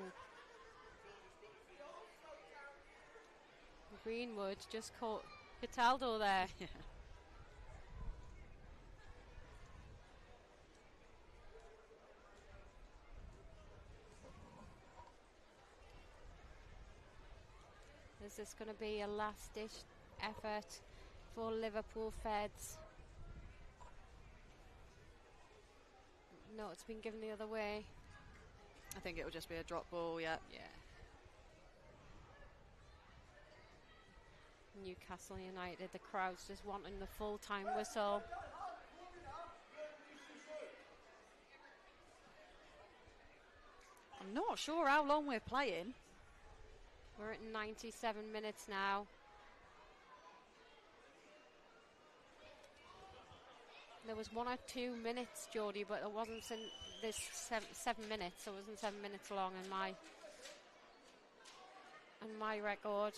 Greenwood just caught Cataldo there. Yeah. Is this going to be a last-ditch effort for Liverpool Feds? No, it's been given the other way. I think it will just be a drop ball, yeah. Newcastle United, the crowd's just wanting the full-time whistle. I'm not sure how long we're playing. We're at 97 minutes now. There was 1 or 2 minutes, Jodie, but it wasn't in this 7 minutes. It wasn't 7 minutes long in my record.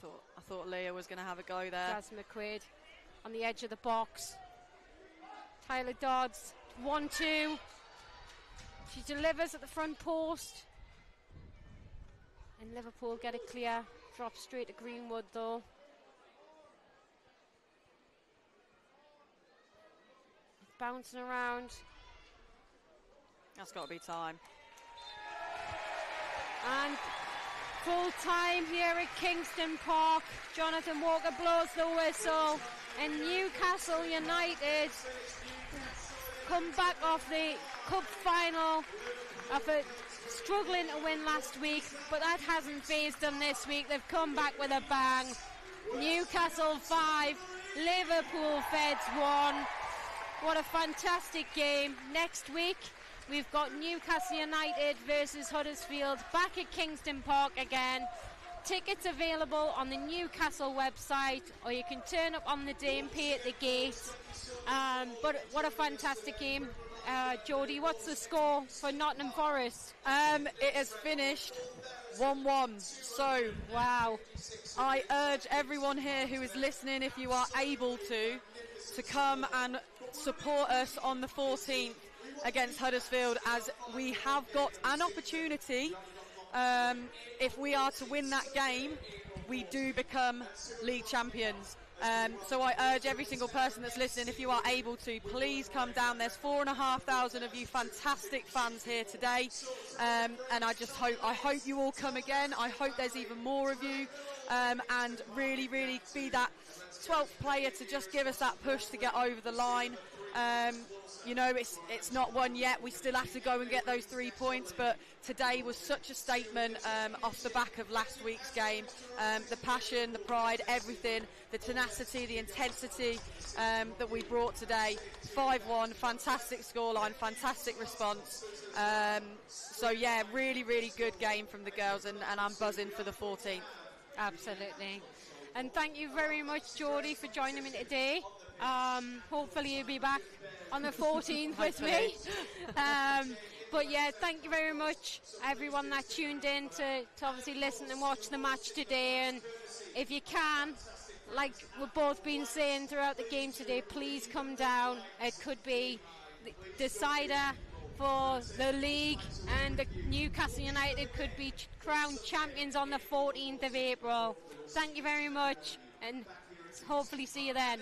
I thought Leah was going to have a go there. Jazz McQuaid on the edge of the box. Tyler Dodds, 1-2. She delivers at the front post. And Liverpool get it clear. Drop straight to Greenwood though. Bouncing around. That's got to be time. And full time here at Kingston Park. Jonathan Walker blows the whistle, and Newcastle United come back off the cup final after struggling to win last week, but that hasn't fazed them this week. They've come back with a bang. Newcastle 5, Liverpool Feds 1. What a fantastic game. Next week we've got Newcastle United versus Huddersfield back at Kingston Park again. Tickets available on the Newcastle website, or you can turn up on the day and pay at the gate. But what a fantastic game. Jodie, what's the score for Nottingham Forest? It has finished 1-1. So, wow. I urge everyone here who is listening, if you are able to come and support us on the 14th against Huddersfield, as we have got an opportunity. If we are to win that game, we do become league champions. So I urge every single person that's listening, if you are able to, please come down. There's 4,500 of you fantastic fans here today, and I hope you all come again. I hope there's even more of you, and really be that 12th player to just give us that push to get over the line. You know, it's not won yet. We still have to go and get those 3 points, but today was such a statement off the back of last week's game. The passion, the pride, everything, the tenacity, the intensity that we brought today. 5-1, fantastic scoreline, fantastic response. So yeah, really good game from the girls, and I'm buzzing for the 14th. Absolutely. And thank you very much, Jodie, for joining me today. Hopefully you'll be back on the 14th with me. But yeah, thank you very much, everyone that tuned in to obviously listen and watch the match today. And if you can, like we've both been saying throughout the game today, please come down. It could be the decider for the league, and the Newcastle United could be crowned champions on the 14th of April. Thank you very much, and hopefully see you then.